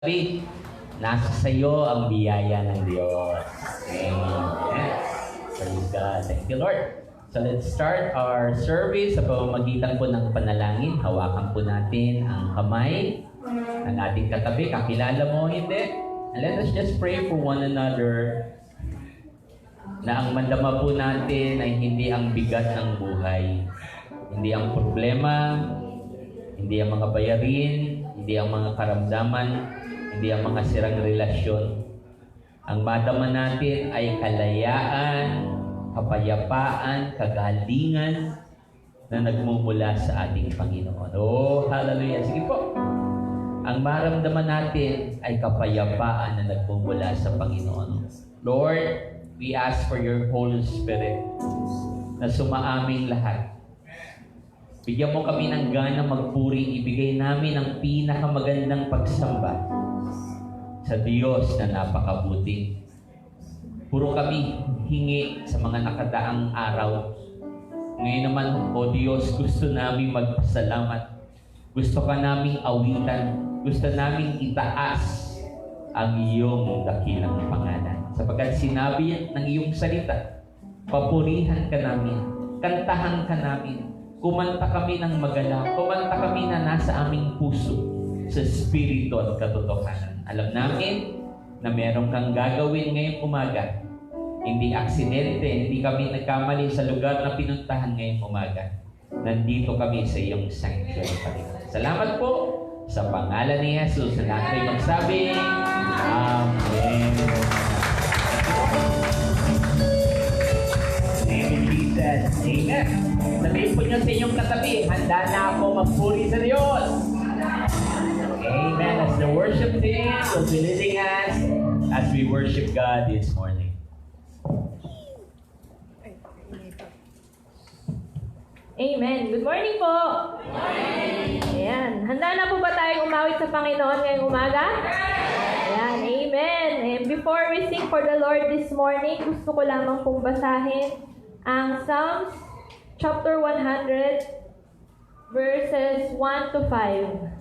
Sabi, nasa sayo ang biyaya ng Diyos. Amen. Praise God. Thank you, Lord. So let's start our service sa pamamagitan po ng panalangin. Hawakan po natin ang kamay ng ating katabi. Kakilala mo, hindi? And let us just pray for one another na ang mandama po natin ay hindi ang bigat ng buhay. Hindi ang problema, hindi ang mga bayarin, hindi ang mga karamdaman, hindi ang mga sirang relasyon. Ang madama natin ay kalayaan, kapayapaan, kagalingan na nagmumula sa ating Panginoon. Oh, hallelujah. Sige po. Ang maramdaman natin ay kapayapaan na nagmumula sa Panginoon. Lord, we ask for your Holy Spirit na sumaaming lahat. Bigyan mo kami ng gana magpuri, ibigay namin ang pinakamagandang pagsamba sa Diyos na napakabuti. Puro kami hingi sa mga nakadaang araw. Ngayon naman, O Diyos, gusto namin magpasalamat. Gusto ka naming awitan. Gusto naming itaas ang iyong dakilang pangalan. Sapagkat sinabi ng iyong salita, papurihan ka namin, kantahan ka namin, kumanta kami ng magala, kumanta kami na nasa aming puso sa espiritu at katotohanan. Alam namin na meron kang gagawin ngayong umaga. Hindi aksidente, hindi kami nagkamali sa lugar na pinuntahan ngayong umaga. Nandito kami sa iyong sanctuary, Panginoon. Salamat po sa pangalan ni Jesus na natin magsabi, Amen. Amen, Jesus. Amen. Sabihin po niyo sa inyong katabi, handa na ako magpuri sa Diyos. Amen. As the worship team will be leading us as we worship God this morning. Amen. Good morning po. Good morning. Ayan. Handa na po ba tayong umawit sa Panginoon ngayong umaga? Ayan. Amen. And before we sing for the Lord this morning, gusto ko lamang pong basahin ang Psalms chapter 100 verses 1 to 5.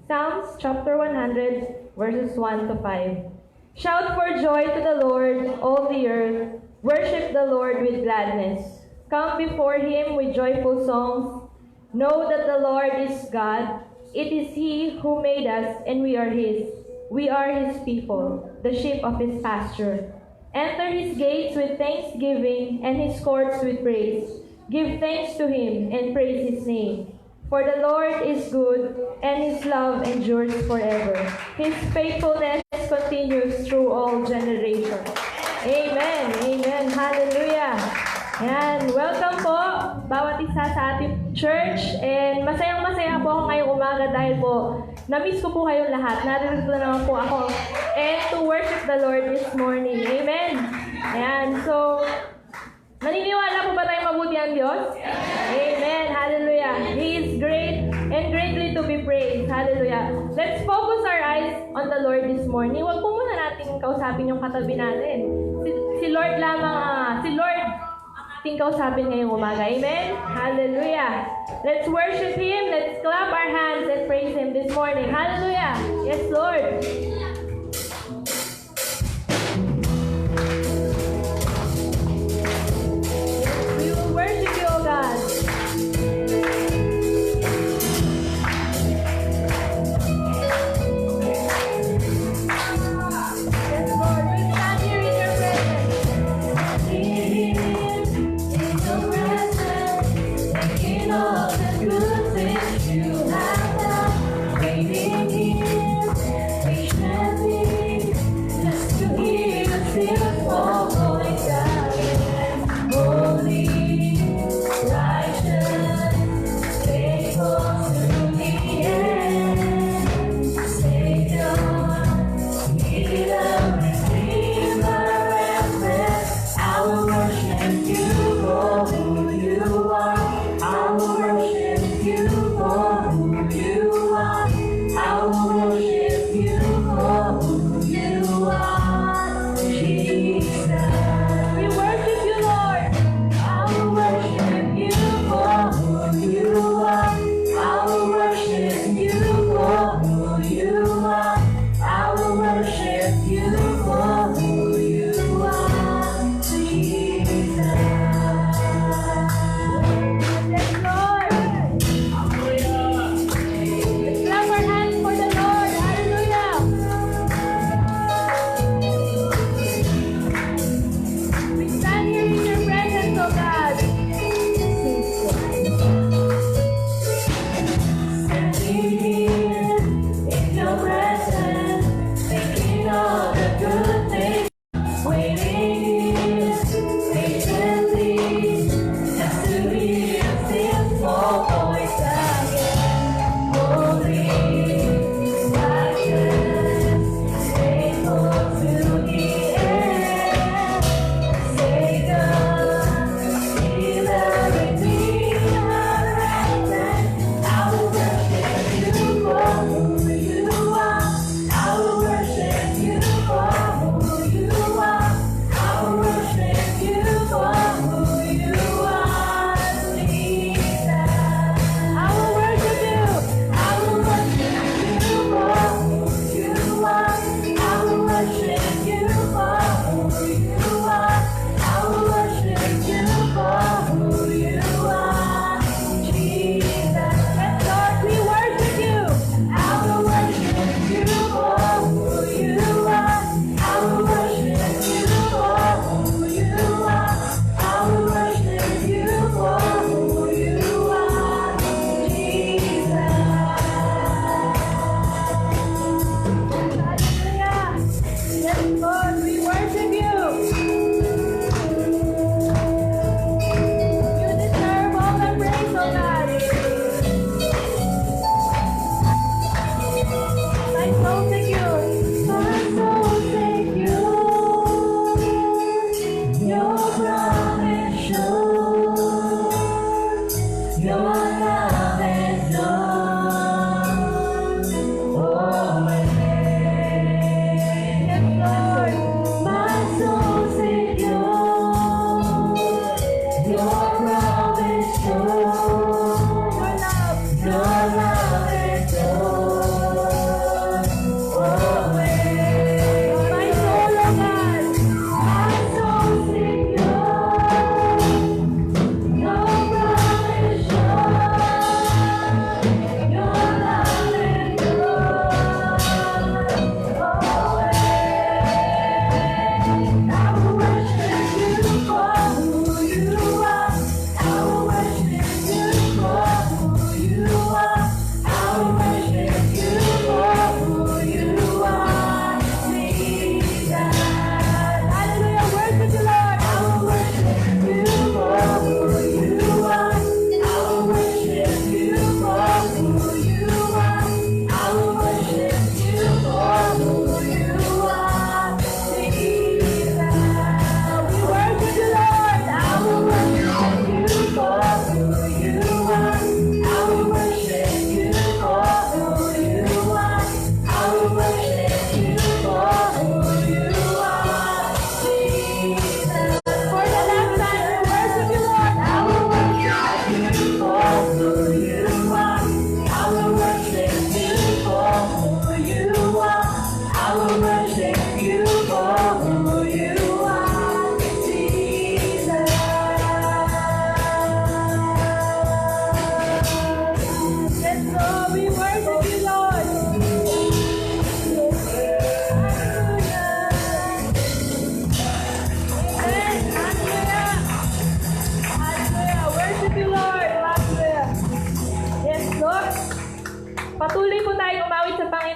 Psalms chapter 100 verses 1 to 5. Shout for joy to the Lord, all the earth. Worship the Lord with gladness. Come before Him with joyful songs. Know that the Lord is God. It is He who made us, and we are His. We are His people, the sheep of His pasture. Enter His gates with thanksgiving and His courts with praise. Give thanks to Him and praise His name. For the Lord is good, and His love endures forever. His faithfulness continues through all generations. Amen. Amen. Hallelujah. Ayan. Welcome po, bawat isa sa ating church. And masayang-masaya po ako ngayong umaga dahil po, na-miss ko po kayong lahat. Naririto na naman po ako. And to worship the Lord this morning. Amen. Ayan. So, naniniwala po ba tayong mabuti ang Diyos? Amen. Hallelujah. He is great and greatly to be praised. Hallelujah. Let's focus our eyes on the Lord this morning. Huwag po muna natin kausapin yung katabi natin. Si Lord lamang, si Lord ating kausapin ngayong umaga. Amen. Hallelujah. Let's worship Him. Let's clap our hands and praise Him this morning. Hallelujah. Yes, Lord. We will worship You, O God. Yes, Lord. We stand here in Your presence. Thinking of the good things You have done, waiting here, patient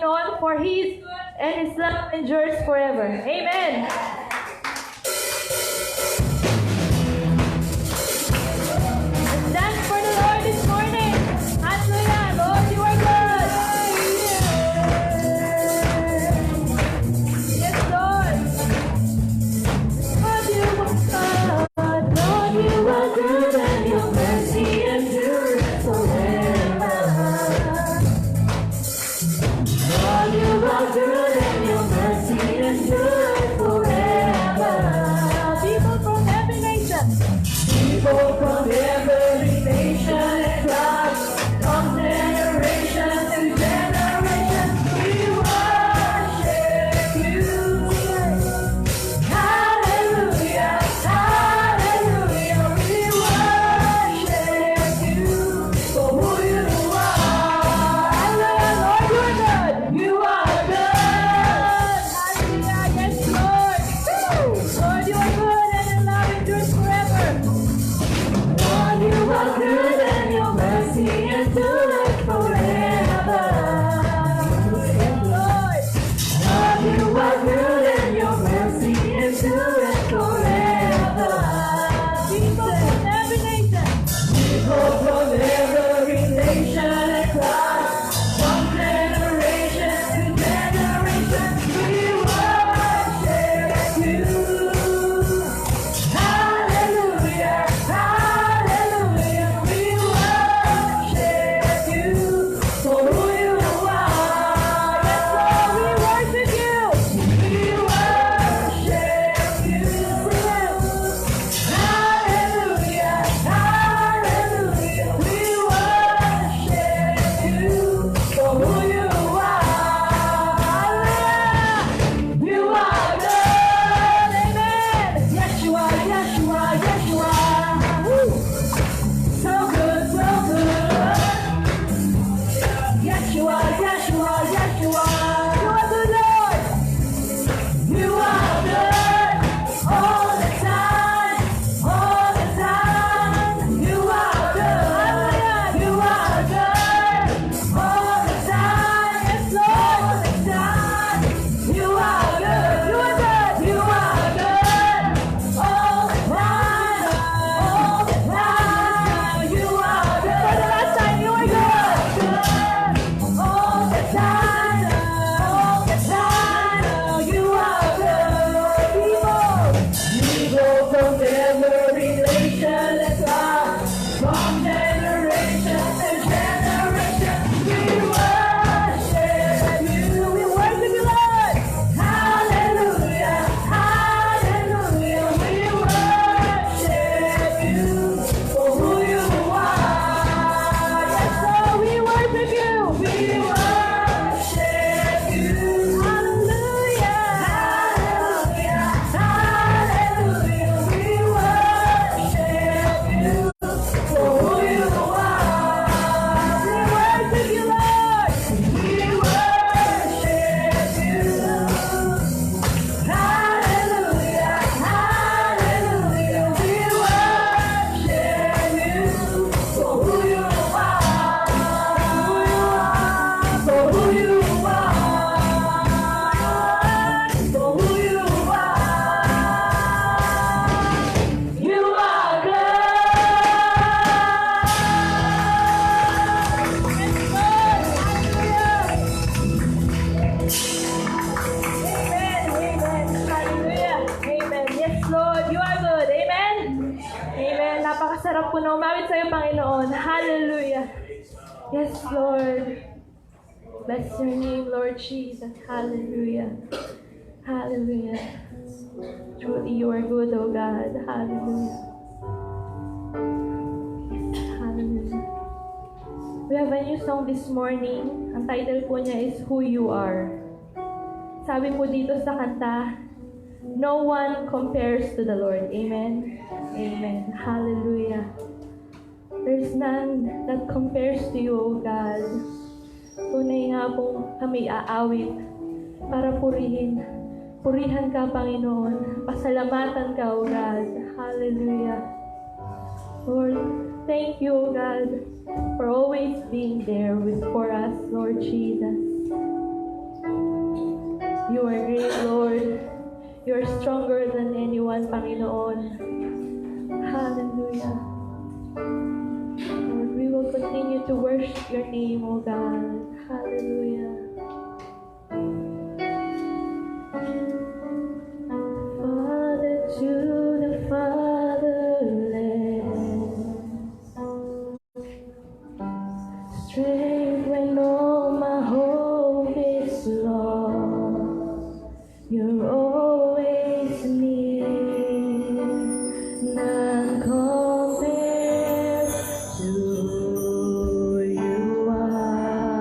Panginoon, for He is good and His love endures forever. Amen. Let's dance for the Lord this morning. Hallelujah. Lord, you are good. Yes, Lord. Lord, you are good. Lord, you are good and your mercy endures forever. Lord, you are good and your mercy endures forever. People from every nation. People from every nation and tribe, from generation to generation, we worship you. Hallelujah, hallelujah, we worship you for who you are. Hallelujah, Lord, you are good. You are good. Hallelujah, yes, Lord. Woo. Lord, you are good and your love endures forever. Lord, you are good and your mercy endures forever. Yes, Lord. Lord, you are good and your mercy endures forever. People from every nation. People from every nation and class, from generation to generation, we worship you. Hallelujah, hallelujah, we worship you for who you are. Yes, Lord, we worship you. We worship you. Hallelujah, hallelujah, we worship you for who you are. Hallelujah, you are good, amen. Yes, you are, yes, you are, yes, you are. Woo. So good, so good. Yes, you are, yes, you are, yes, you are. You are good, Lord. You are good all the time, all the time. You are good, you are good all the time. Yes, Lord, all the time. You are good, you are good, you are good all the time, all the time. You are good. For the last time, you are good all the time, all the time. You are good. People from every nation and tribe, from generation to generation, we worship you. We worship you, Lord. Hallelujah, hallelujah. We worship you for who you are. Yes, Lord, we worship you. We worship you. Hallelujah, hallelujah, hallelujah. We worship you for who you are. We worship you, Lord. We worship you. Hallelujah, hallelujah. We worship you for who you are, for who you are, for who you are. You are good. Yes, Lord. Hallelujah. Amen, amen. Hallelujah. Amen. Yes, Lord. You are good. Amen. Amen. Napakasarap po na umawit sa'yo, Panginoon. Hallelujah. Yes, Lord. Bless your name, Lord Jesus. Hallelujah. Hallelujah. Truly, you are good, O God. Hallelujah. Yes, hallelujah. We have a new song this morning. Ang title po niya is Who You Are. Sabi po dito sa kanta, no one compares to the Lord. Amen. Amen. Hallelujah. There's none that compares to you, O God. Tunay nga po kami aawit para purihin. Purihan ka, Panginoon. Pasalamatan ka, O God. Hallelujah. Lord, thank you, O God, for always being there for us, Lord Jesus. You are great, Lord. You are stronger than anyone, Panginoon. Hallelujah. Lord, we will continue to worship your name, O God. Hallelujah. Father to the fatherless, strength when all my hope is lost. You're always near, none compares to who you are.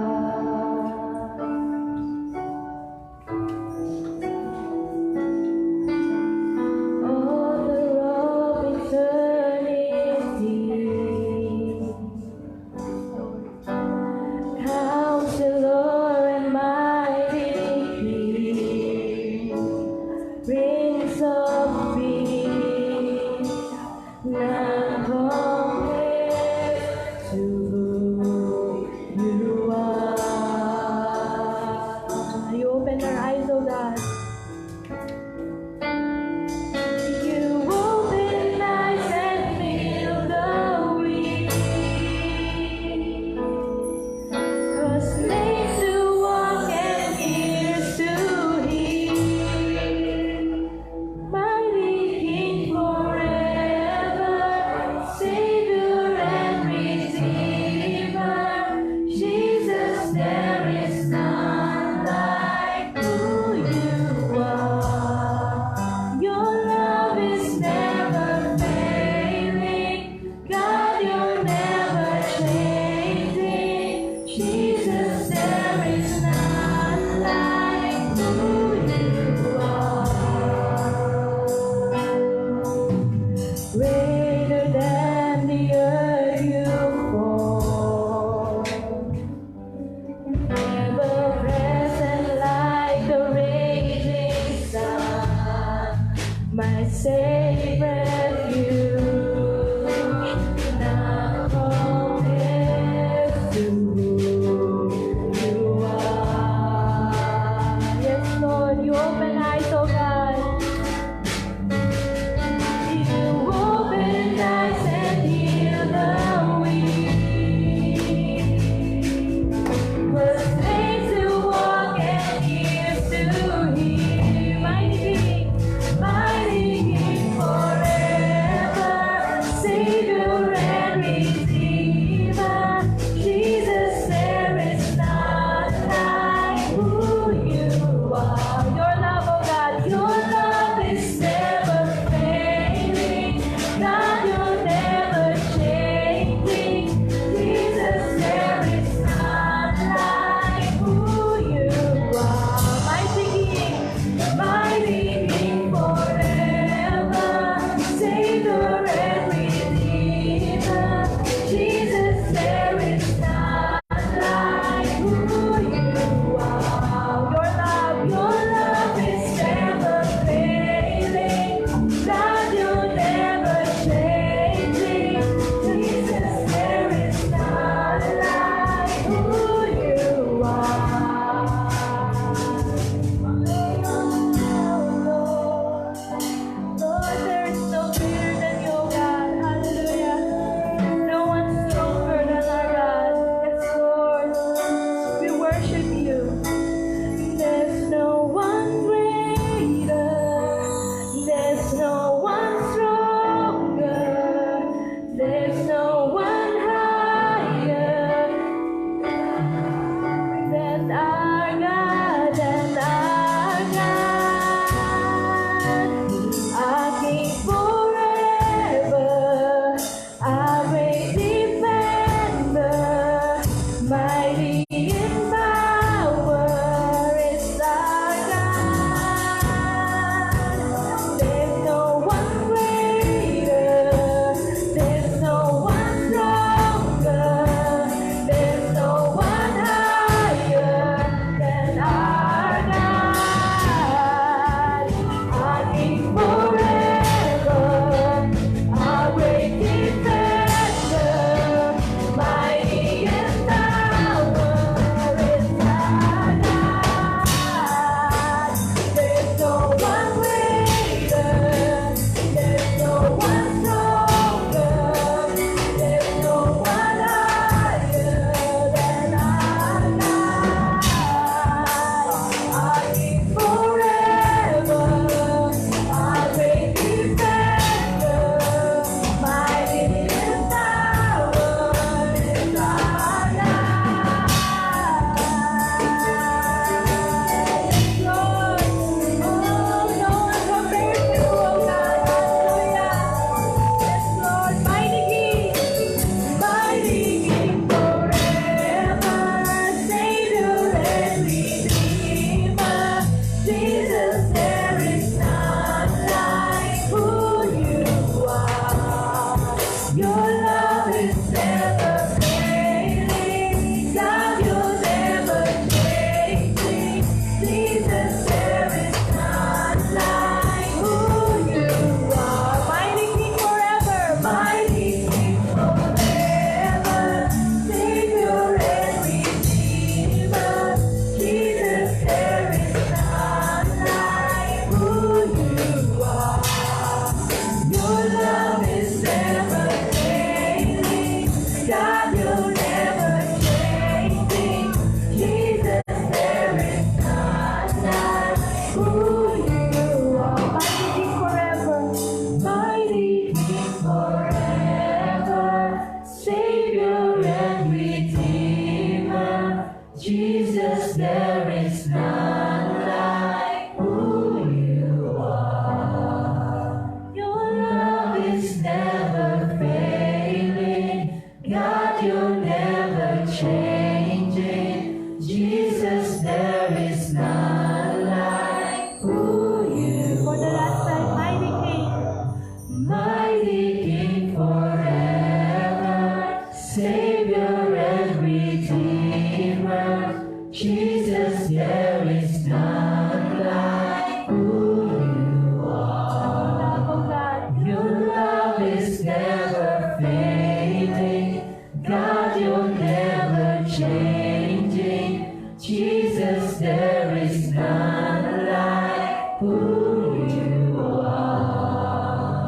is none like who you are.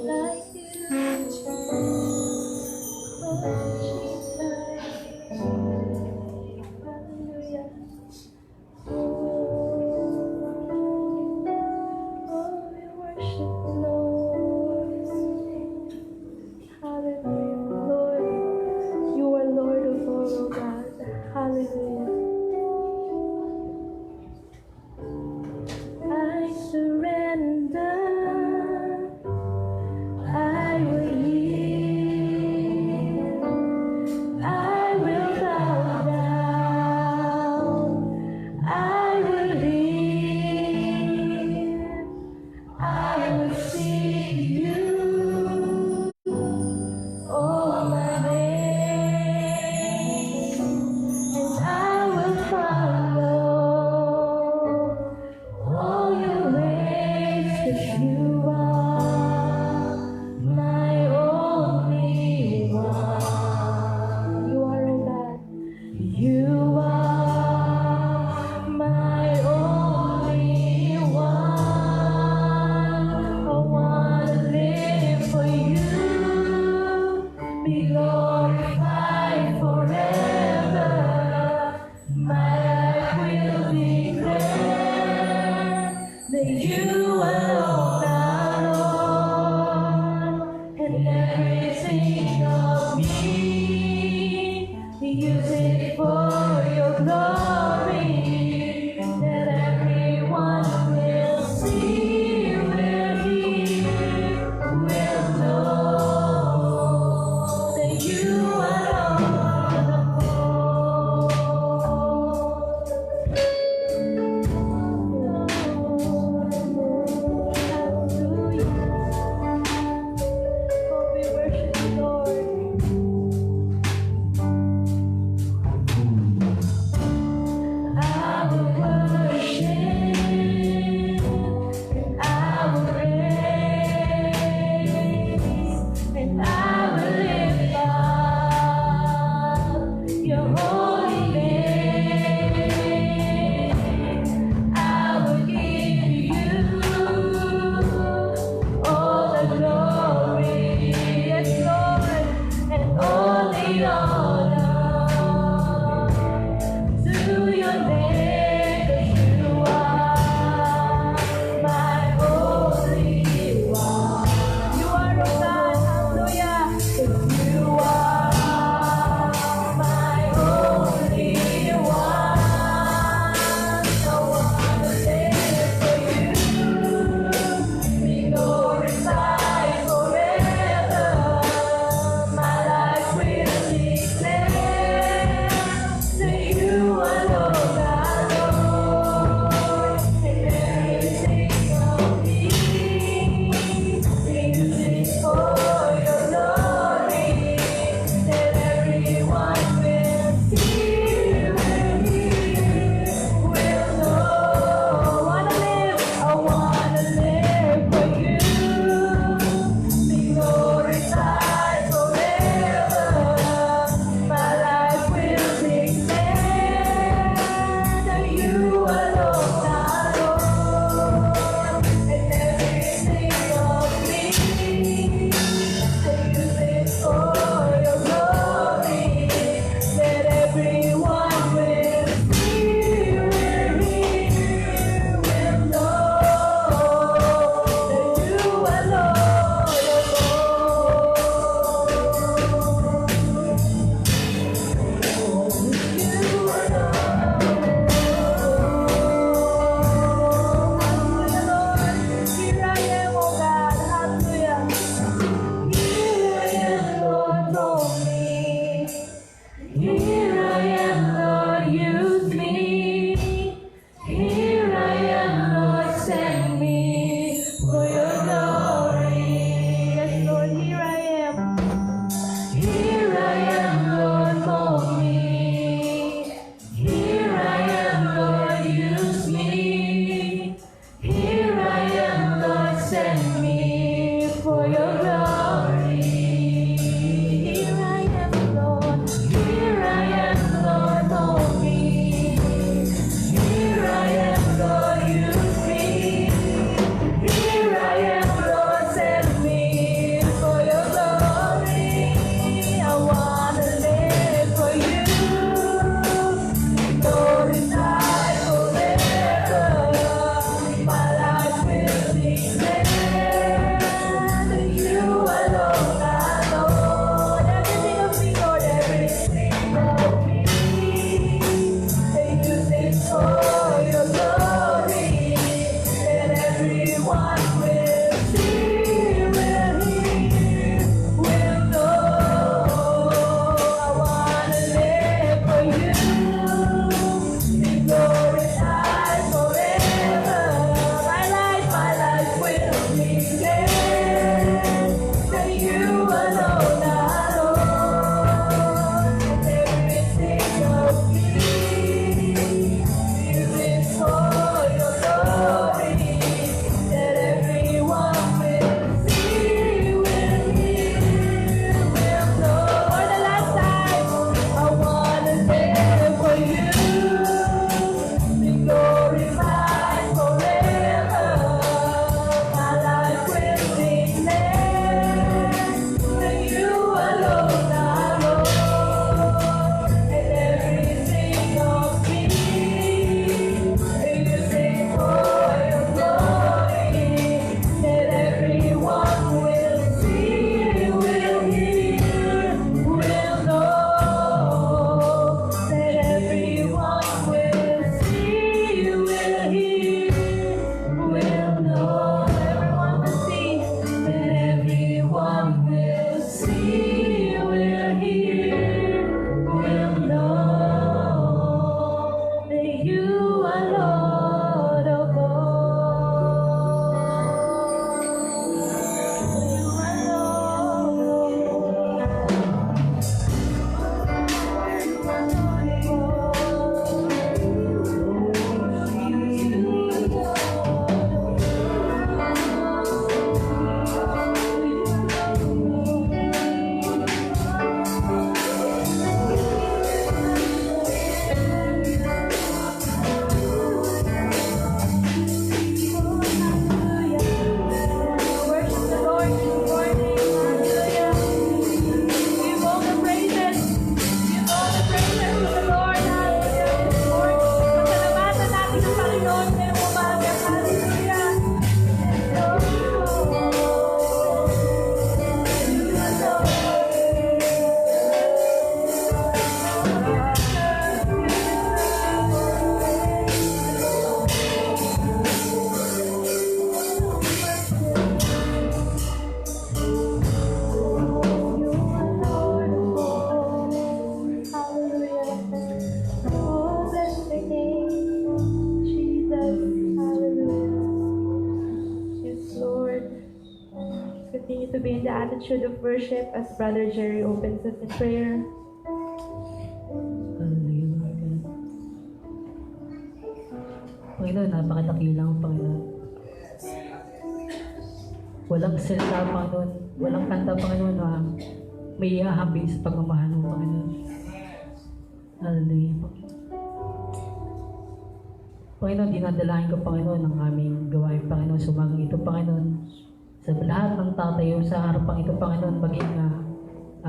Like you. I surrender. I will yield. I will bow down. I will live. I will see you all my days, and I will follow all your ways, 'cause you are my only one. You are, oh God. You are my only one. I wanna live for you, be glorified forever. My life will declare that you alone are Lord, and everything of me, use it for your glory, that everyone will see, will hear, will know that you alone are Lord. Hallelujah. Oh, we worship you, Lord. attitude of worship as Brother Jerry opens us in prayer. Hallelujah, Lord God. Panginoon, napakadakilang Panginoon. Walang salita, Panginoon. Walang kanta, Panginoon, na may ihahambing sa pagmamahal mo, Panginoon. Hallelujah, Panginoon. Panginoon, dinadalahin ko, Panginoon, ang aming gawain, Panginoon, sa umagang ito, Panginoon. Sa lahat ng tatayo sa harapan ito, Panginoon, maging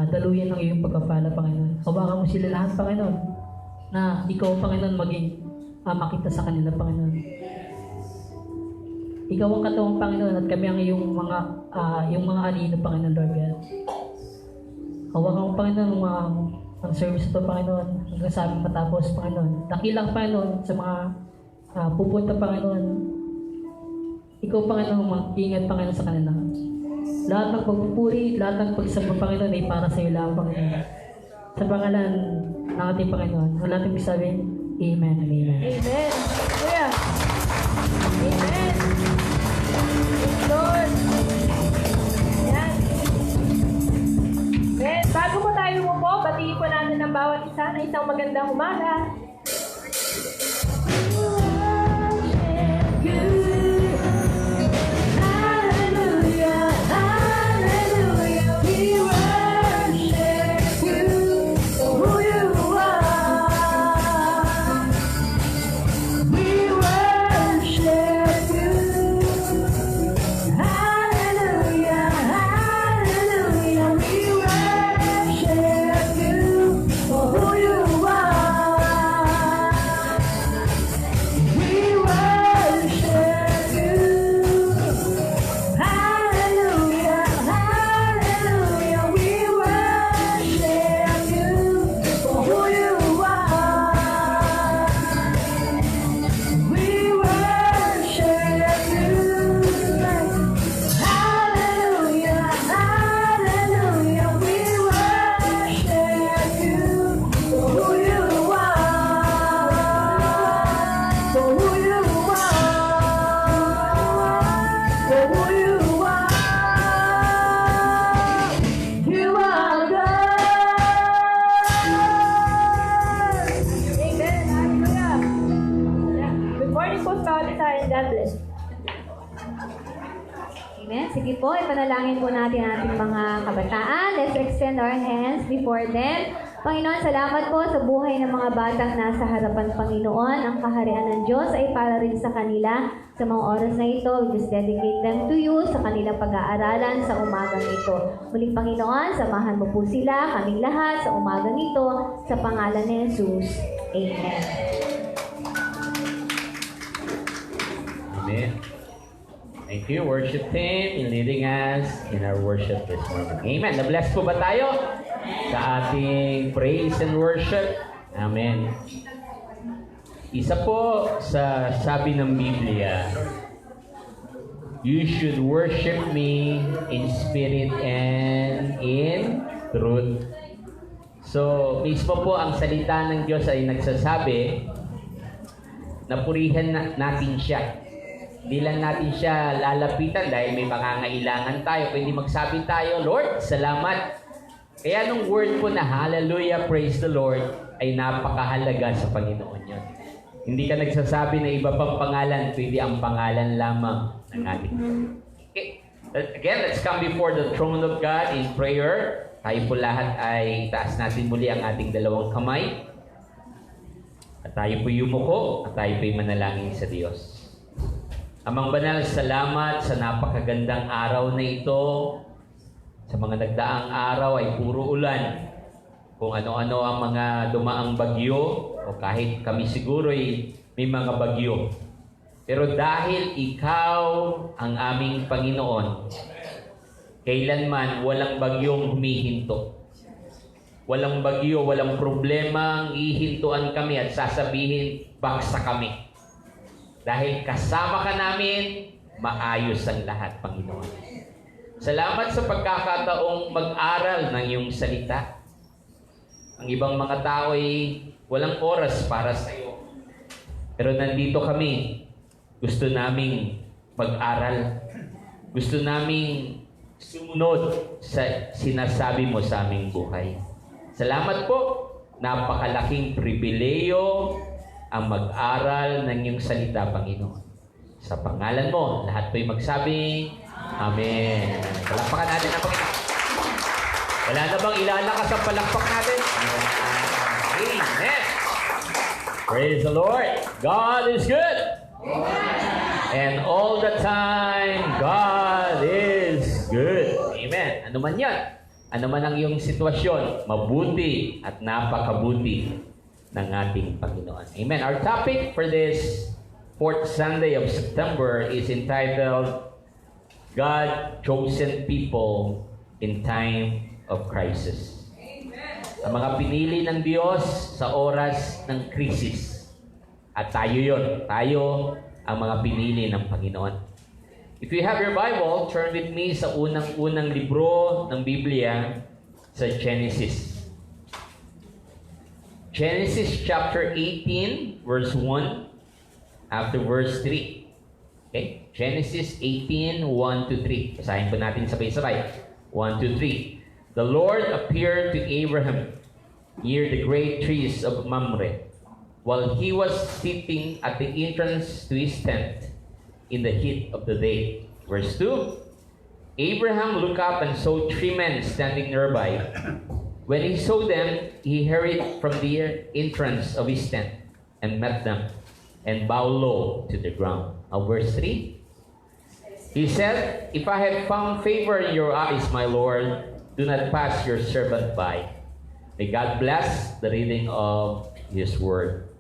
daluyan ng iyong pagpapala, Panginoon. Hawakan mo sila lahat, Panginoon, na ikaw, Panginoon, maging makita sa kanila, Panginoon. Ikaw ang katuwang, Panginoon, at kami ang iyong mga kanino, Panginoon, Lord God. Hawakan mo, Panginoon, ang service ito, Panginoon, hanggang sa aming matapos, Panginoon. Dakilang, Panginoon, sa mga pupunta, Panginoon. Ikaw, Panginoon, mag-ingat, Panginoon, sa kanila. Lahat ng pagpupuri, lahat ng pagsamba, Panginoon, ay para sa iyo lang, Panginoon. Sa pangalan ng ating Panginoon, ang lahat ng sabihin, Amen and Amen. Amen. Hallelujah. Amen. Praise Lord. Yan. Then, bago po tayo umupo, batiin po natin ang bawat isa na isang magandang umaga. Amen. Sige po, ipanalangin po natin ang ating mga kabataan. Let's extend our hands before them. Panginoon, salamat po sa buhay ng mga batang nasa harapan, Panginoon. Ang kaharian ng Diyos ay para rin sa kanila. Sa mga oras na ito, we just dedicate them to you sa kanilang pag-aaralan sa umagang ito. Muling, Panginoon, samahan mo po sila, kaming lahat, sa umagang ito, sa pangalan ni Jesus. Amen. Amen. Thank you, worship team, in leading us in our worship this morning. Amen. Na-bless po ba tayo sa ating praise and worship? Amen. Isa po sa sabi ng Biblia, you should worship me in spirit and in truth. So, mismo po ang salita ng Diyos ay nagsasabi na purihan natin siya. Hindi lang natin siya lalapitan dahil may pangangailangan tayo. Pwede magsabi tayo, Lord, salamat. Kaya nung word po na hallelujah, praise the Lord, ay napakahalaga sa Panginoon yun. Hindi ka nagsasabi na iba pang pangalan, pwede ang pangalan lamang ng ating Lord. Okay. Again, let's come before the throne of God in prayer. Tayo po lahat ay itaas natin muli ang ating dalawang kamay. At tayo po yumuko at tayo po manalangin sa Diyos. Amang banal, salamat sa napakagandang araw na ito. Sa mga nagdaang araw ay puro ulan. Kung ano-ano ang mga dumaang bagyo, o kahit kami siguro ay may mga bagyo. Pero dahil ikaw ang aming Panginoon, kailanman walang bagyong humihinto. Walang bagyo, walang problema ang ihintuan kami at sasabihin, baksa kami. Dahil kasama ka namin, maayos ang lahat, Panginoon. Salamat sa pagkakataong mag-aral ng iyong salita. Ang ibang mga tao ay walang oras para sa iyo. Pero nandito kami. Gusto naming mag-aral. Gusto naming sumunod sa sinasabi mo sa aming buhay. Salamat po. Napakalaking pribileyo ang mag-aral ng iyong salita, Panginoon. Sa pangalan mo, lahat po'y magsabi, Amen. Palakpakan natin ang Panginoon. Wala na bang ilalakas ang palakpak natin? Amen. Praise the Lord. God is good. And all the time, God is good. Amen. Ano man yan? Ano man ang iyong sitwasyon, mabuti at napakabuti ng ating Panginoon. Amen. Our topic for this 4th Sunday of September is entitled, God Chosen People in Time of Crisis. Ang mga pinili ng Diyos sa oras ng krisis. At tayo yun. Tayo ang mga pinili ng Panginoon. If you have your Bible, turn with me sa unang-unang libro ng Biblia sa Genesis. Genesis chapter 18, verse 1 after verse 3. Okay? Genesis 18, 1 to 3. Basahin po natin sabay-sabay. 1 to 3. The Lord appeared to Abraham near the great trees of Mamre, while he was sitting at the entrance to his tent in the heat of the day. Verse 2. Abraham looked up and saw 3 men standing nearby. When he saw them, he hurried from the entrance of his tent and met them and bowed low to the ground. Verse 3. He said, If I have found favor in your eyes, my Lord, do not pass your servant by. May God bless the reading of His Word.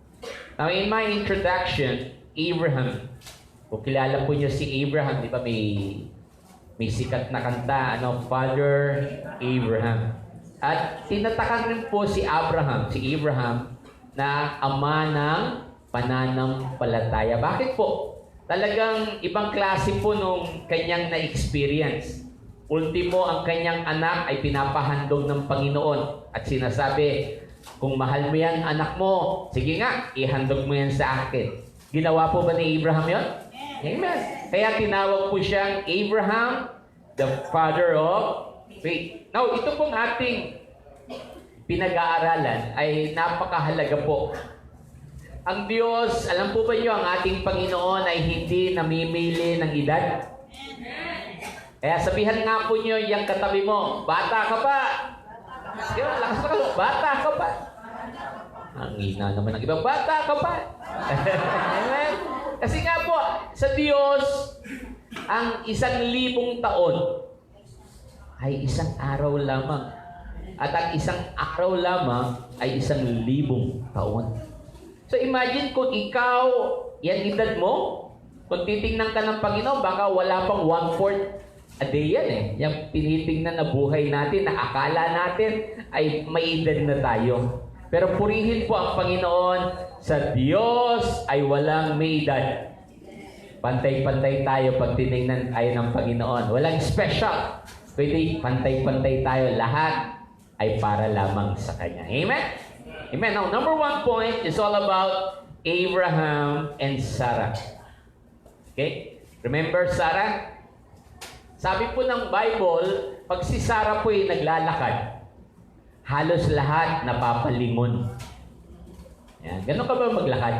Now, in my introduction, Abraham, kung kilala po niyo si Abraham, di ba may sikat na kanta, Father Abraham. At tinatakan rin po si Abraham na ama ng pananampalataya. Bakit po? Talagang ibang klase po nung kanyang na-experience. Ultimo, ang kanyang anak ay pinapahandog ng Panginoon at sinasabi, kung mahal mo yan, anak mo, sige nga, ihandog mo yan sa akin. Ginawa po ba ni Abraham yun? Amen. Kaya tinawag po siyang Abraham, the father of faith. Now, ito pong ating pinag-aaralan ay napakahalaga po. Ang Diyos, alam po ba niyo, ang ating Panginoon ay hindi namimili ng edad? Kaya sabihan nga po niyo yung katabi mo, bata ka pa. Lakas na ka, bata ka pa. Ang ina naman ng ibang, bata ka pa. Amen? Kasi nga po, sa Diyos, ang 1,000 taon ay isang araw lamang. At ang isang araw lamang ay 1,000 taon. So imagine kung ikaw, yan edad mo, kung titingnan ka ng Panginoon, baka wala pang 1/4 a day yan eh. Yung tinitingnan na buhay natin, na akala natin ay may edad na tayo. Pero purihin po ang Panginoon, sa Diyos ay walang may edad. Pantay-pantay tayo pag tinignan tayo ng Panginoon. Walang special. Pwede pantay-pantay tayo. Lahat ay para lamang sa Kanya. Amen? Amen. Now, number 1 point is all about Abraham and Sarah. Okay? Remember Sarah? Sabi po ng Bible, pag si Sarah po ay naglalakad, halos lahat napapalingon. Yan. Ganun ka ba maglakad?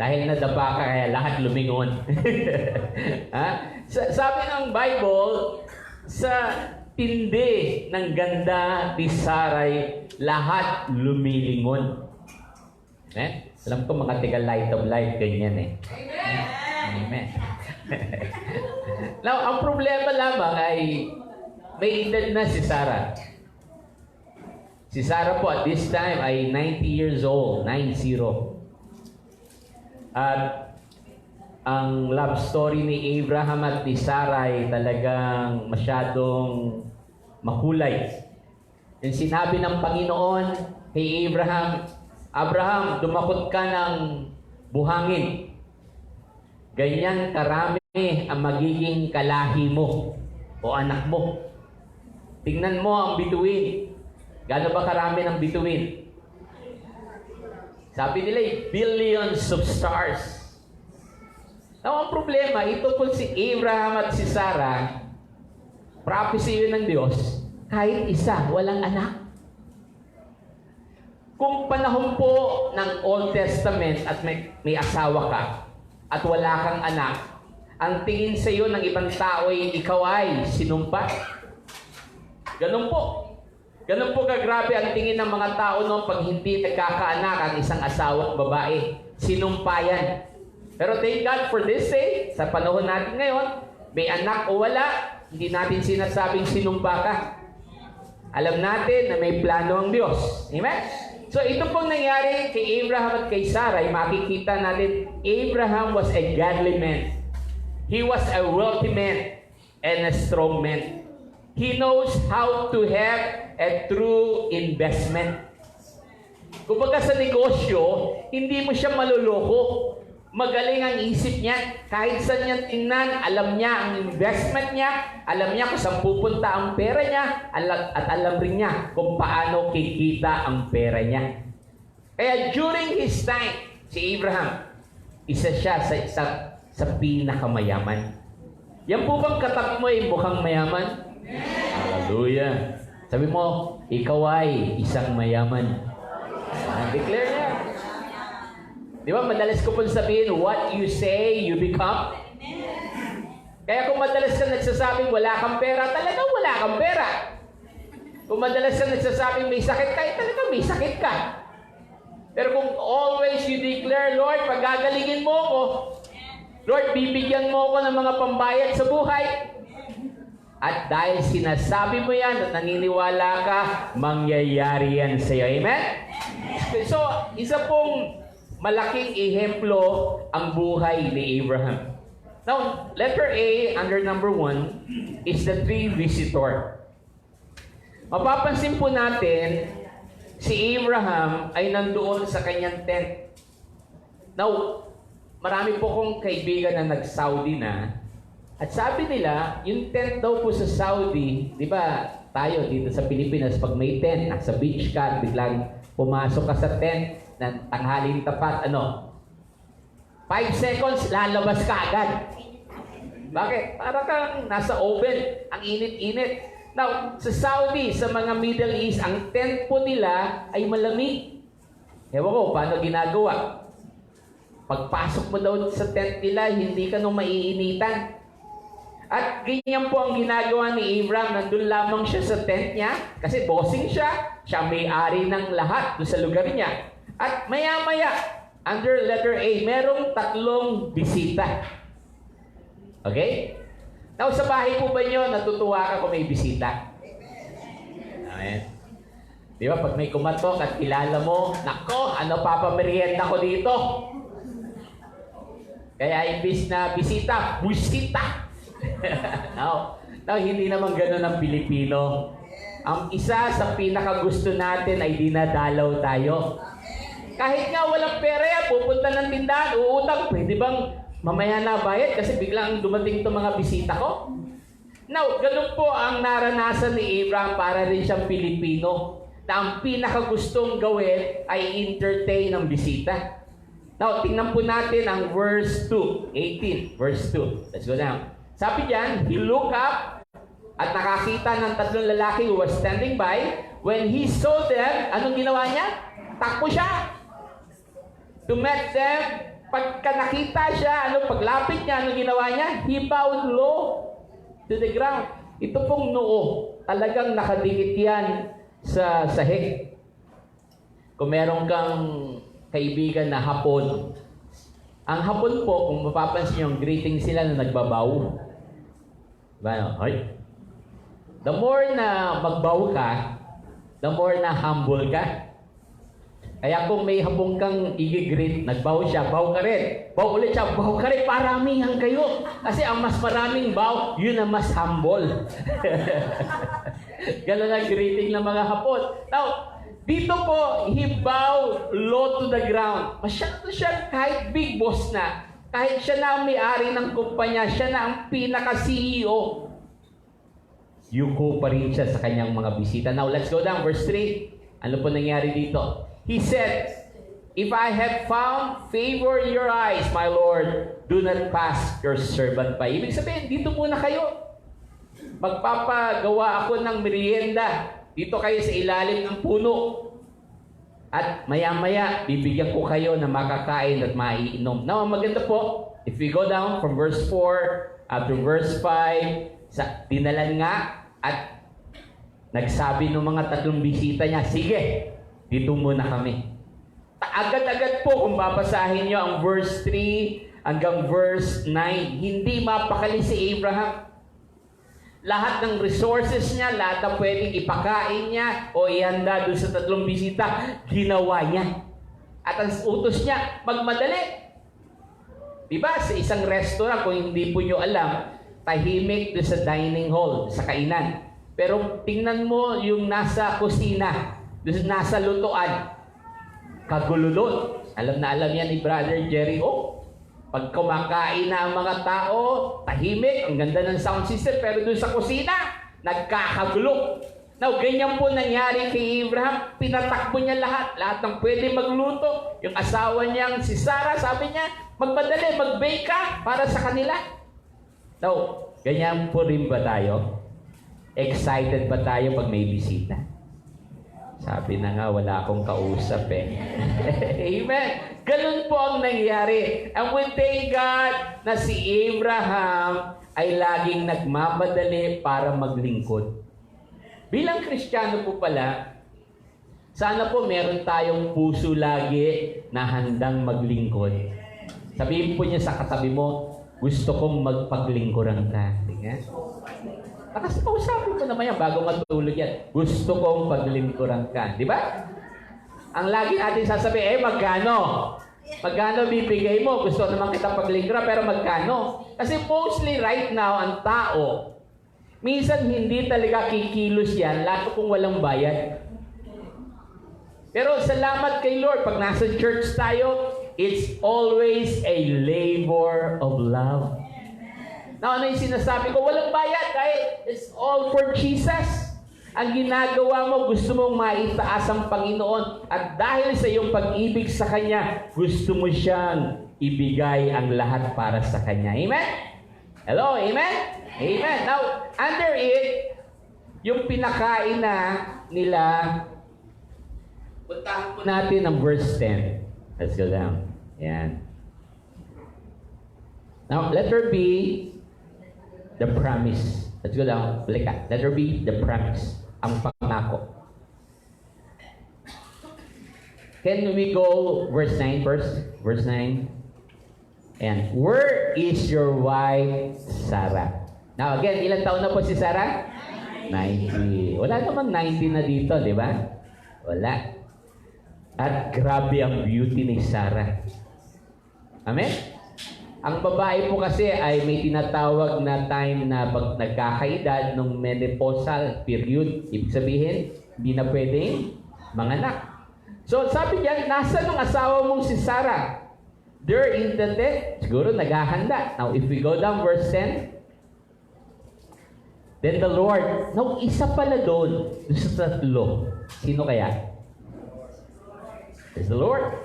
Dahil nadapa ka, kaya lahat lumingon. Ha? Sabi ng Bible, sa tindi ng ganda ni Saray, lahat lumilingon. Alam ko mga tiga light of life, ganyan eh. Amen. Now, ang problema lamang ay may edad na si Sarah. Si Sarah po at this time ay 90 years old, 90. At ang love story ni Abraham at ni Sarah ay talagang masyadong makulay. Yung sinabi ng Panginoon kay Abraham, Abraham, dumakot ka ng buhangin. Ganyan karami ang magiging kalahi mo o anak mo. Tingnan mo ang bituin. Gaano ba karami ng bituin? Sabi nila, billions of stars. Now, ang problema, ito po si Abraham at si Sarah, prophecy yun ng Diyos, kahit isa, walang anak. Kung panahon po ng Old Testament at may asawa ka at wala kang anak, ang tingin sa iyo ng ibang tao ay ikaw ay sinumpa. Ganun po. Ganun po kagrabe ang tingin ng mga tao noon pag hindi nagkakaanak ang isang asawa at babae. Sinumpa yan. Pero thank God for this day, sa panahon natin ngayon, may anak o wala, hindi natin sinasabing sinumpa ka. Alam natin na may plano ang Diyos. Amen? So ito pong nangyari kay Abraham at kay Sarah, ay makikita natin, Abraham was a godly man. He was a wealthy man and a strong man. He knows how to have a true investment. Kumbaga sa negosyo, hindi mo siya maluloko. Magaling ang isip niya. Kahit saan niya tingnan, alam niya ang investment niya, alam niya kung saan pupunta ang pera niya, at alam rin niya kung paano kikita ang pera niya. Kaya during his time, si Abraham, isa siya sa pinakamayaman. Yan po bang katabi mo ay mukhang mayaman? Hallelujah. Sabi mo, ikaw ay isang mayaman. Declare niya. Di ba, madalas ko po sabihin, what you say, you become. Kaya kung madalas ka nagsasabing wala kang pera, talagang wala kang pera. Kung madalas ka nagsasabing may sakit ka, talagang may sakit ka. Pero kung always you declare, Lord, pagagalingin mo ko, Lord, bibigyan mo ko ng mga pambayad sa buhay. At dahil sinasabi mo yan at naniniwala ka, mangyayari yan sa iyo. Amen? So, isa pong malaking ehemplo ang buhay ni Abraham. Now, letter A, under number 1, is the tree visitor. Mapapansin po natin, si Abraham ay nandoon sa kanyang tent. Now, marami po kong kaibigan na nag-Saudi na, at sabi nila, yung tent daw po sa Saudi, di ba, tayo dito sa Pilipinas, pag may tent, nasa beach ka, biglang pumasok ka sa tent, ng tanghaling tapat, 5 seconds, lalabas ka agad. Bakit? Para kang nasa oven, ang init-init. Now, sa Saudi, sa mga Middle East, ang tent po nila ay malamig. Ewan ko, paano ginagawa? Pagpasok mo daw sa tent nila, hindi ka nung maiinitan. At ganyan po ang ginagawa ni Abraham. Nandun lamang siya sa tent niya, kasi bossing siya. Siya may-ari ng lahat doon sa lugar niya. At maya-maya, under letter A, merong 3 bisita. Okay? Now, sa bahay po ba nyo, natutuwa ka kung may bisita? Amen. Di ba, pag may kumatok at kilala mo, nako, ano papamerienda ko dito? Kaya imbis na bisita, busita. Now, hindi naman ganun ang Pilipino. Ang isa sa pinakagusto natin ay dinadalaw tayo. Kahit nga walang pera yan, pupunta ng tindahan, uutang, pwede bang mamaya na bayad kasi biglang dumating itong mga bisita ko? Now, ganun po ang naranasan ni Abraham para rin siyang Pilipino na ang pinakagustong gawin ay entertain ng bisita. Now, tingnan po natin ang verse 2, 18, verse 2. Let's go down. Sabi diyan, he looked up at nakakita ng 3 lalaki who was standing by. When he saw them, anong ginawa niya? Takbo siya. To meet them, pagka nakita siya, paglapit niya, anong ginawa niya? He bowed low to the ground. Ito pong noo, talagang nakadikit yan sa sahig. Kung meron kang kaibigan na Hapon, ang Hapon po, kung mapapansin yung greeting sila na nagbabaw. Diba? The more na magbaw ka, the more na humble ka. Kaya kung may Hapon kang i-greet, nagbaw siya, baw ka rin. Baw ulit siya, baw ka rin, paramihan kayo. Kasi ang mas maraming baw, yun ang mas humble. Ganun ang greeting ng mga Hapon. Now, dito po, he bowed low to the ground. Masyado siya kahit big boss na. Kahit siya na ang may-ari ng kumpanya, siya na ang pinaka-CEO. Yuko pa rin siya sa kanyang mga bisita. Now, let's go down. Verse 3. Ano po nangyari dito? He said, if I have found favor in your eyes, my Lord, do not pass your servant by. Ibig sabihin, dito muna kayo. magpapagawa ako ng merienda. Dito kayo sa ilalim ng puno. At maya-maya, bibigyan ko kayo na makakain at maiinom. Now, ang maganda po, if we go down from verse 4 up to verse 5, dinalan nga at nagsabi ng mga 3 bisita niya, sige, dito muna kami. Agad-agad po, kung babasahin nyo ang verse 3 hanggang verse 9, hindi mapakali si Abraham. Lahat ng resources niya, lahat na pwedeng ipakain niya o ihanda doon sa 3 bisita, ginawa niya. At ang utos niya, magmadali. Diba? Sa isang restaurant, kung hindi po nyo alam, tahimik doon sa dining hall, sa kainan. Pero tingnan mo yung nasa kusina, doon nasa lutuan, kagululot. Alam na alam yan ni Brother Jerry. Pag kumakain na ang mga tao, tahimik, ang ganda ng sound system, pero doon sa kusina, nagkakagulo. Now, ganyan po nangyari kay Abraham. Pinatakbo niya lahat ng pwede magluto. Yung asawa niyang si Sarah, sabi niya, magmadali, mag-bake ka para sa kanila. Now, ganyan po rin ba tayo? Excited ba tayo pag may bisita? Sabi na nga, wala akong kausap eh. Amen. Ganun po ang nangyari. And we thank God na si Abraham ay laging nagmamadali para maglingkod. Bilang Kristiyano po pala, sana po meron tayong puso lagi na handang maglingkod. Sabihin po niya sa katabi mo, gusto kong magpaglingkuran ka. Tingnan. Nakasapin ko naman yan bago matulog yan. Gusto kong paglingkuran ka. Di ba? Ang lagi natin sasabihin, magkano? Magkano bibigay mo? Gusto naman kita paglingkuran, pero magkano? Kasi mostly right now, ang tao, minsan hindi talaga kikilos yan, lalo kung walang bayad. Pero salamat kay Lord, pag nasa church tayo, it's always a labor of love. Now, ano yung sinasabi ko? Walang bayad, right? It's all for Jesus. Ang ginagawa mo, gusto mong maitaas ang Panginoon. At dahil sa iyong pag-ibig sa Kanya, gusto mo siyang ibigay ang lahat para sa Kanya. Amen? Hello? Amen? Amen. Now, under it, yung pinakain na nila, puntahan po natin ang verse 10. Let's go down. Yan. Now, letter B, the promise. Let's go down. Balik ka. Letter B, the promise. Ang pangako. Can we go verse 9 first? Verse 9. And where is your wife, Sarah? Now again, ilang taon na po si Sarah? 90. Wala namang 90 na dito, di ba? Wala. At grabe ang beauty ni Sarah. Amen? Ang babae po kasi ay may tinatawag na time na pag nagkakaedad ng menopausal period. Ibig sabihin, hindi na pwedeng manganak. So sabi niya, nasa nung asawa mong si Sarah? They're in the tent. Siguro naghahanda. Now if we go down verse 10. Then the Lord, now isa pala doon sa 3. Sino kaya? It's the Lord.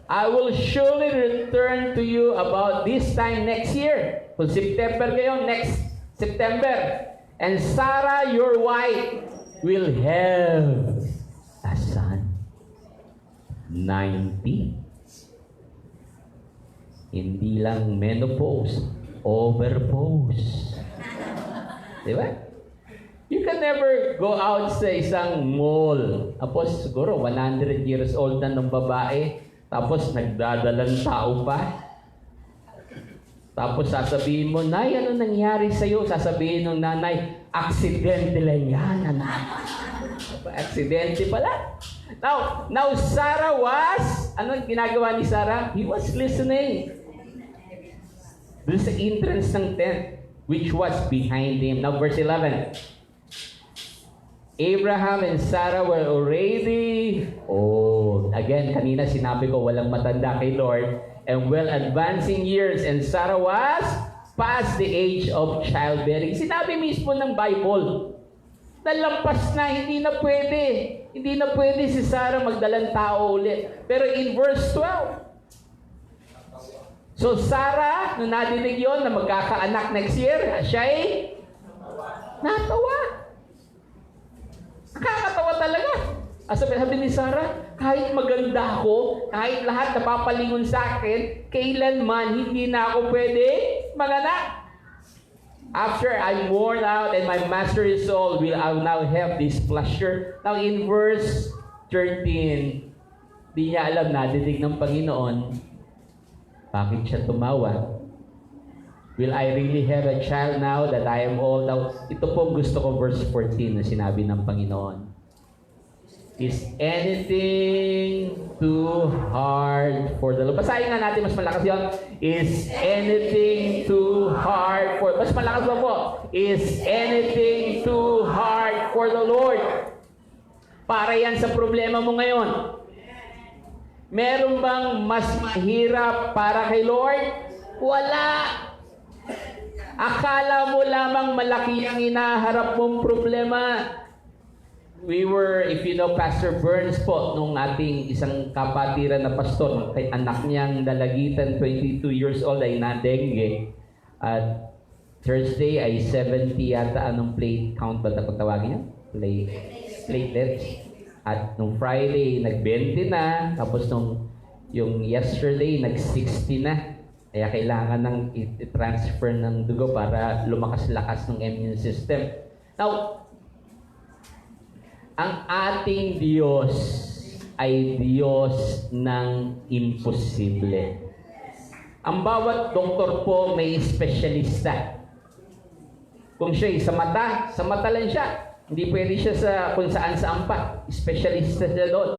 I will surely return to you about this time next year. Kung September kayo, next September. And Sarah, your wife, will have a son. 90. Hindi lang menopause, overpause. Di ba? You can never go out sa isang mall. Tapos siguro 100 years old na ng babae. Tapos nagdadalang tao pa. Tapos sasabihin mo, Nay, ano nangyari sa'yo? Sasabihin ng nanay, aksidente lang yan, anak. Aksidente pala. Now Sarah was, anong ginagawa ni Sarah? He was listening. Doon sa entrance ng tent, which was behind him. Now verse 11. Abraham and Sarah were already old. Again, kanina sinabi ko walang matanda kay Lord. And well advancing years. And Sarah was past the age of childbearing. Sinabi mismo ng Bible. Nalampas na, hindi na pwede. Hindi na pwede si Sarah magdalang tao ulit. Pero in verse 12. So Sarah, nung nadinig yun na magkakaanak next year, siya ay Natawa. Nakakatawa talaga. Sabi ni Sarah, kahit maganda ako, kahit lahat napapalingon sa akin, kailanman hindi na ako pwede maganak. After I'm worn out and my master is old, will I now have this pleasure? Now in verse 13, di niya alam, nadidig ng Panginoon, bakit siya tumawa? Will I really have a child now that I am old? Now, ito po gusto ko verse 14 na sinabi ng Panginoon. Is anything too hard for the Lord? Basahin nga natin, mas malakas yun. Is anything too hard for... Mas malakas ba po? Is anything too hard for the Lord? Para yan sa problema mo ngayon. Meron bang mas mahirap para kay Lord? Wala. Akala mo lamang malaki ang inaharap mong problema. We were, if you know, Pastor Burns po, nung ating isang kapatiran na pastor, kay anak niyang dalagitan, 22 years old, ay na-dengue. At Thursday ay 70 yata, anong plate count ba kung tawagin niya? Platelets. At nung Friday, nag-20 na. Tapos nung yung yesterday, nag-60 na. Kaya kailangan ng i-transfer ng dugo para lumakas-lakas ng immune system. Now, ang ating Diyos ay Diyos ng imposible. Ang bawat doktor po may espesyalista. Kung siya sa mata lang siya. Hindi pwede siya sa kung saan pa. Espesyalista siya doon.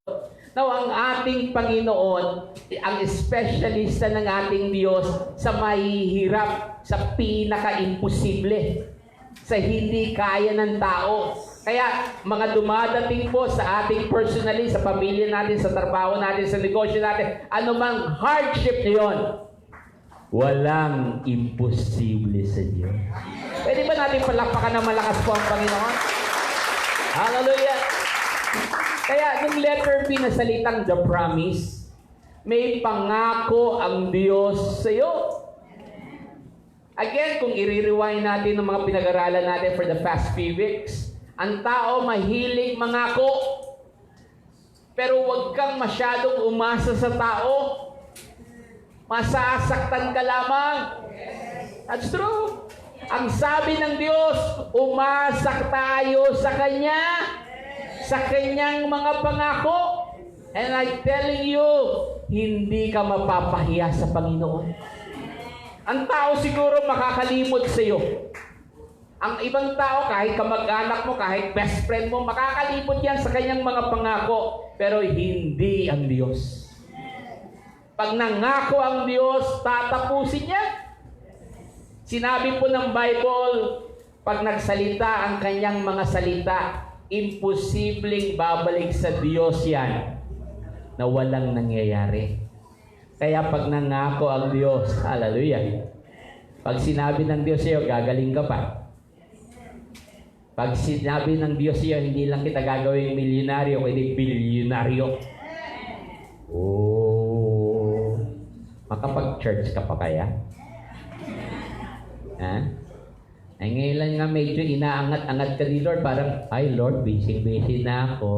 Now, ang ating Panginoon, ang espesyalista ng ating Diyos sa mahihirap, sa pinaka-imposible, sa hindi kaya ng tao. Kaya, mga dumadating po sa ating personally, sa pamilya natin, sa trabaho natin, sa negosyo natin, anumang hardship na yun, walang imposible sa Diyos. Pwede ba natin palakpakan na malakas po ang Panginoon? Hallelujah! Kaya, nung letter B na salitang the promise, may pangako ang Diyos sa iyo. Again, kung i-rewind natin ng mga pinag-aralan natin for the past few weeks, ang tao mahilig mangako. Pero huwag kang masyadong umasa sa tao. Masasaktan ka lamang. That's true. Ang sabi ng Diyos, umasak tayo sa Kanya, sa Kanyang mga pangako. And I'm telling you, hindi ka mapapahiya sa Panginoon. Ang tao siguro makakalimot sa iyo. Ang ibang tao, kahit kamag-anak mo, kahit best friend mo, makakalimot yan sa kanyang mga pangako. Pero hindi ang Diyos. Pag nangako ang Diyos, tatapusin niya. Sinabi po ng Bible, pag nagsalita ang kanyang mga salita, imposibleng babalik sa Diyos yan na walang nangyayari. Kaya pag nangako ang Diyos, hallelujah, pag sinabi ng Diyos sa'yo, gagaling ka pa. Pag sinabi ng Diyos sa'yo, hindi lang kita gagawing milyonaryo, kundi bilyonaryo. Oh, makapag-church ka pa kaya? Ha? Ay ngayon lang nga medyo inaangat-angat ka ni Lord, parang, ay Lord, busy na ako.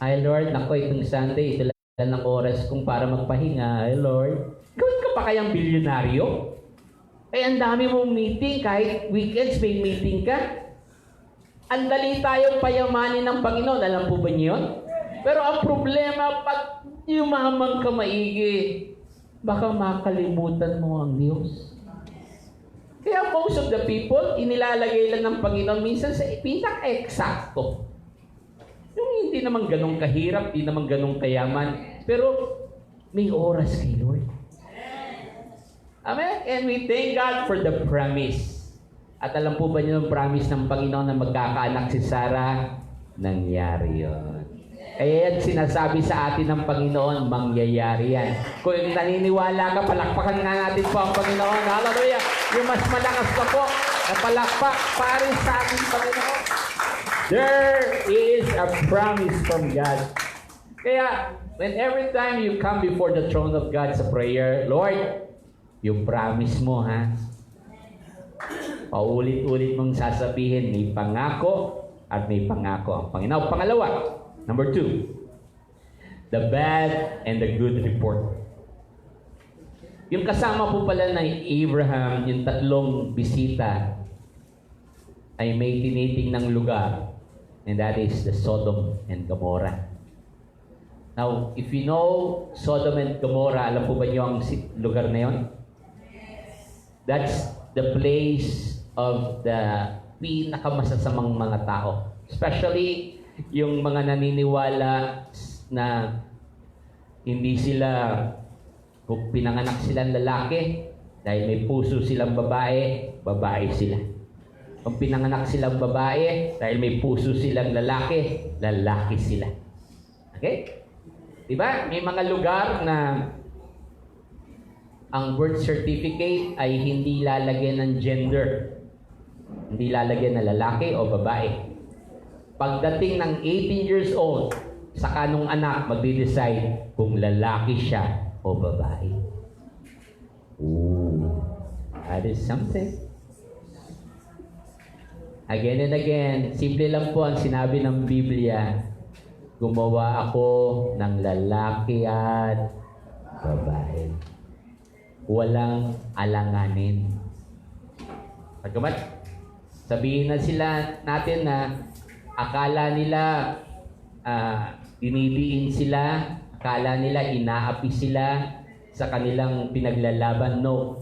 Ay Lord, nako itong Sunday, ito lang ng oras kong para magpahinga. Ay Lord, gawin ka pa kayang bilyonaryo? Eh, ang dami mong meeting, kahit weekends may meeting ka. Ang dali tayong payamanin ng Panginoon. Alam po ba niyo yun? Pero ang problema, pag yumaman ka maigi, baka makalimutan mo ang Diyos. Kaya most of the people, inilalagay lang ng Panginoon minsan sa pinaka-eksakto. Yung hindi naman ganong kahirap, hindi naman ganong kayaman, pero may oras kay Lord. Amen? And we thank God for the promise. At alam po ba niyo yung promise ng Panginoon na magkakaanak si Sarah? Nangyari yun. Kaya yan sinasabi sa atin ng Panginoon, mangyayari yan. Kung naniniwala ka, palakpakan nga natin po ang Panginoon. Hallelujah! Yung mas malakas pa po, na palakpak para sa ating Panginoon. There is a promise from God. Kaya, when every time you come before the throne of God sa prayer, Lord, yung promise mo, ha? Paulit-ulit mong sasabihin, may pangako at may pangako ang Panginoon. Pangalawa, number 2, the bad and the good report. Yung kasama po pala na Abraham, yung tatlong bisita, ay may tinitingnang lugar, and that is the Sodom and Gomorrah. Now, if you know Sodom and Gomorrah, alam po ba niyo ang lugar na yon? That's the place of the pinakamasasamang mga tao. Especially yung mga naniniwala na hindi sila, kung pinanganak silang lalaki, dahil may puso silang babae, babae sila. Kung pinanganak silang babae, dahil may puso silang lalaki, lalaki sila. Okay? Diba? May mga lugar na ang birth certificate ay hindi lalagyan ng gender. Hindi lalagyan na lalaki o babae. Pagdating ng 18 years old, saka nung anak magde-decide kung lalaki siya o babae. Ooh, that is something. Again and again, simple lang po ang sinabi ng Biblia, gumawa ako ng lalaki at babae. Walang alanganin. Pagkamat, sabihin na sila natin na akala nila dinidiin sila, akala nila inaapi sila sa kanilang pinaglalaban. No.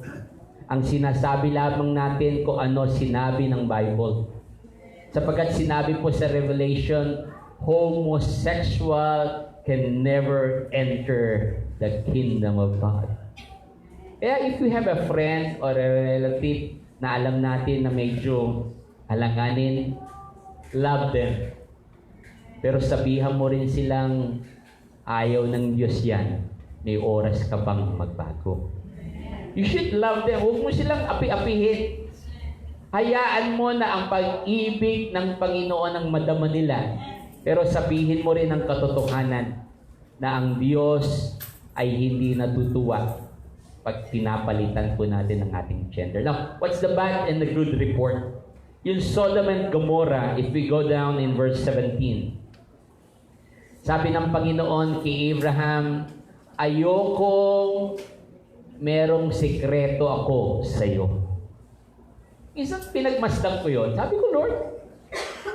Ang sinasabi lamang natin kung ano sinabi ng Bible. Sapagkat sinabi po sa Revelation, homosexual can never enter the kingdom of God. Kaya if we have a friend or a relative na alam natin na medyo alanganin, love them. Pero sabihan mo rin silang ayaw ng Diyos yan. May oras ka bang magbago. You should love them. Huwag mo silang api-apihin. Hayaan mo na ang pag-ibig ng Panginoon ang madama nila. Pero sabihin mo rin ang katotohanan na ang Diyos ay hindi natutuwa pag pinapalitan po natin ang ating gender. Now, what's the bad and the good report? Yung Sodom and Gomorrah, if we go down in verse 17, sabi ng Panginoon kay Abraham, ayokong merong sikreto ako sa iyo. Isang pinagmasdan ko yon. Sabi ko, Lord,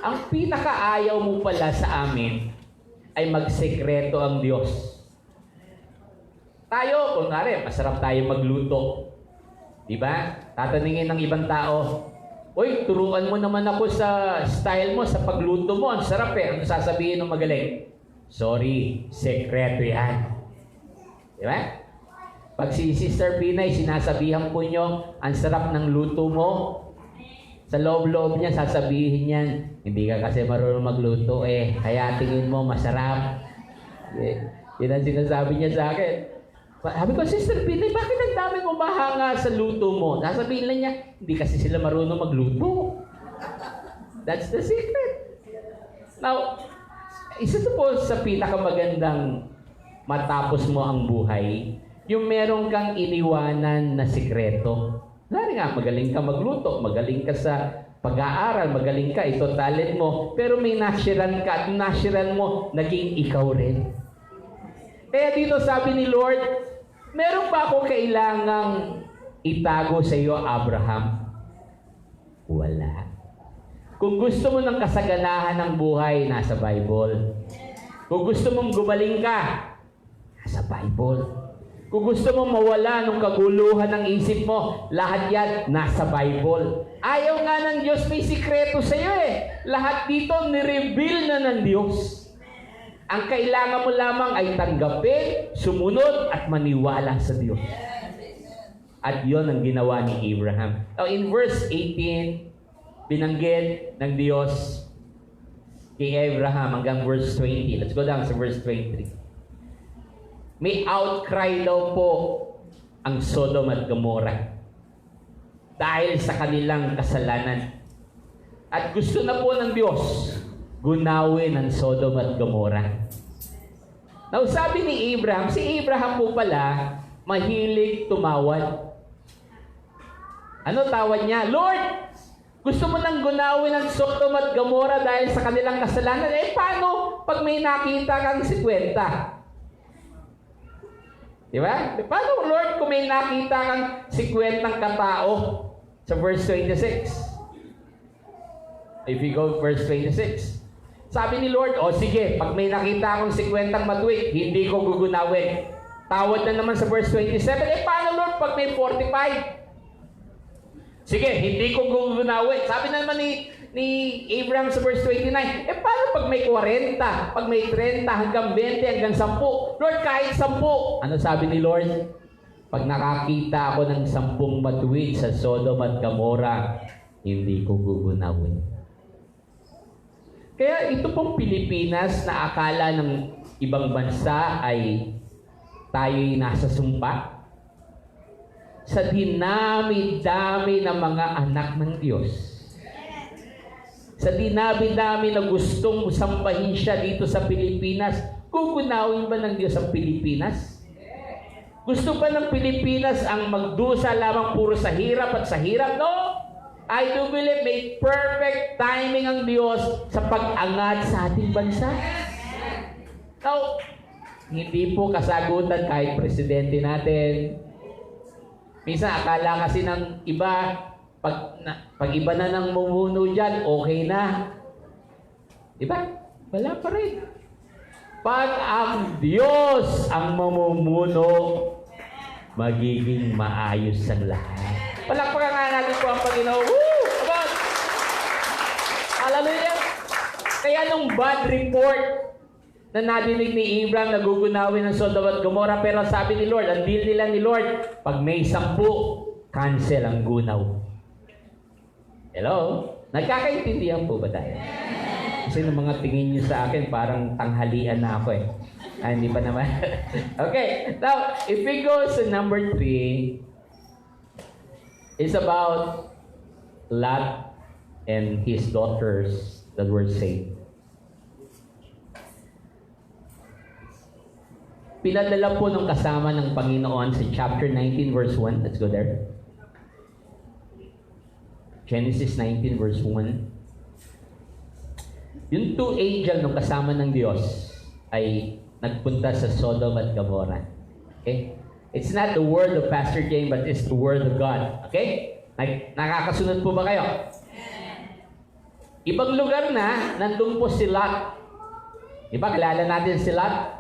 ang pinakaayaw mo pala sa amin ay magsekreto ang Diyos. Tayo, kunwari, masarap tayo magluto. Diba? Tatanungin ng ibang tao, uy, turuan mo naman ako sa style mo, sa pagluto mo. Ang sarap eh. Ano sasabihin ng magaling? Sorry, sekreto yan. Diba? Pag si Sister Pinay, sinasabihan po nyo, ang sarap ng luto mo, sa loob-loob niya, sasabihin niyan, hindi ka kasi marunong magluto eh, kaya tingin mo masarap. Yan ang sinasabi niya sa akin. Sabi ko, Sister Pinay, bakit ang daming umahanga sa luto mo? Sasabihin lang niya, hindi kasi sila marunong magluto. That's the secret. Now, isa to po sa pinakamagandang matapos mo ang buhay, yung meron kang iniwanan na sikreto. Lari nga, magaling ka magluto, magaling ka sa pag-aaral, magaling ka, ito talent mo, pero may natural ka at natural mo, naging ikaw rin. Kaya dito sabi ni Lord, meron ba ako kailangang itago sa iyo, Abraham? Wala. Kung gusto mo ng kasaganahan ng buhay, nasa Bible. Kung gusto mong gumaling ka, nasa Bible. Kung gusto mong mawala ng kaguluhan ng isip mo, lahat yan nasa Bible. Ayaw nga ng Diyos, may sikreto sa iyo eh. Lahat dito nireveal na ng Diyos. Ang kailangan mo lamang ay tanggapin, sumunod at maniwala sa Diyos. At yon ang ginawa ni Abraham. Now in verse 18, binanggit ng Diyos kay Abraham hanggang verse 20. Let's go down sa verse 23. May outcry daw po ang Sodom at Gomorrah dahil sa kanilang kasalanan. At gusto na po ng Diyos gunawin ang Sodom at Gomorrah. Now sabi ni Abraham, si Abraham po pala mahilig tumawad. Ano tawad niya? Lord, Gusto mo nang gunawin ang Sodom at Gomora dahil sa kanilang kasalanan. Eh, paano pag may nakita kang 50? Di ba? Paano, Lord, kung may nakita kang 50 katao sa verse 26? If you go verse 26. Sabi ni Lord, sige, pag may nakita akong 50 matuwid, hindi ko gugunawin. Tawad na naman sa verse 27. Eh, paano, Lord, pag may 45? Sige, hindi ko gugunawin. Sabi na naman ni Abraham sa verse 29, eh paano pag may 40, pag may 30, hanggang 20, hanggang 10? Lord, kahit 10. Ano sabi ni Lord? Pag nakakita ako ng 10 matuwid sa Sodom at Gomora, hindi ko gugunawin. Kaya ito pong Pilipinas na akala ng ibang bansa ay tayo'y nasa sumpa. Sa dinami-dami ng mga anak ng Diyos. Sa dinami-dami na gustong sambahin siya dito sa Pilipinas, gugunawin ba ng Diyos ang Pilipinas? Gusto ba ng Pilipinas ang magdusa lamang puro sa hirap at sa hirap? No! I do believe may perfect timing ang Diyos sa pag-angat sa ating bansa. Now, hindi po kasagutan kahit presidente natin. Minsan akala kasi ng iba, pag iba na nang mumuno dyan, okay na. Diba? Wala pa rin. Pag ang Diyos ang mamumuno, magiging maayos ang lahat. Palakpakan nga natin po ang Panginoon. Woo! Come on! Hallelujah! Kaya nung bad report na nadinig ni Abraham na gugunawin ng Sodom at Gomora, pero sabi ni Lord, ang deal nila ni Lord, pag may 10, cancel ang gunaw. Hello? Nagkakaintindihan po ba tayo? Kasi ng mga tingin nyo sa akin, parang tanghalian na ako eh. Hindi pa naman. Okay, now, if we go to number 3, it's about Lot and his daughters that were saved. Pinadala po ng kasama ng Panginoon sa chapter 19 verse 1. Let's go there. Genesis 19 verse 1. Yung 2 angel ng kasama ng Diyos ay nagpunta sa Sodom at Gomora. Okay? It's not the word of Pastor James, but it's the word of God. Okay? Nakakasunod po ba kayo? Ibang lugar na, nandun po si Lot. Diba, kilala natin si Lot?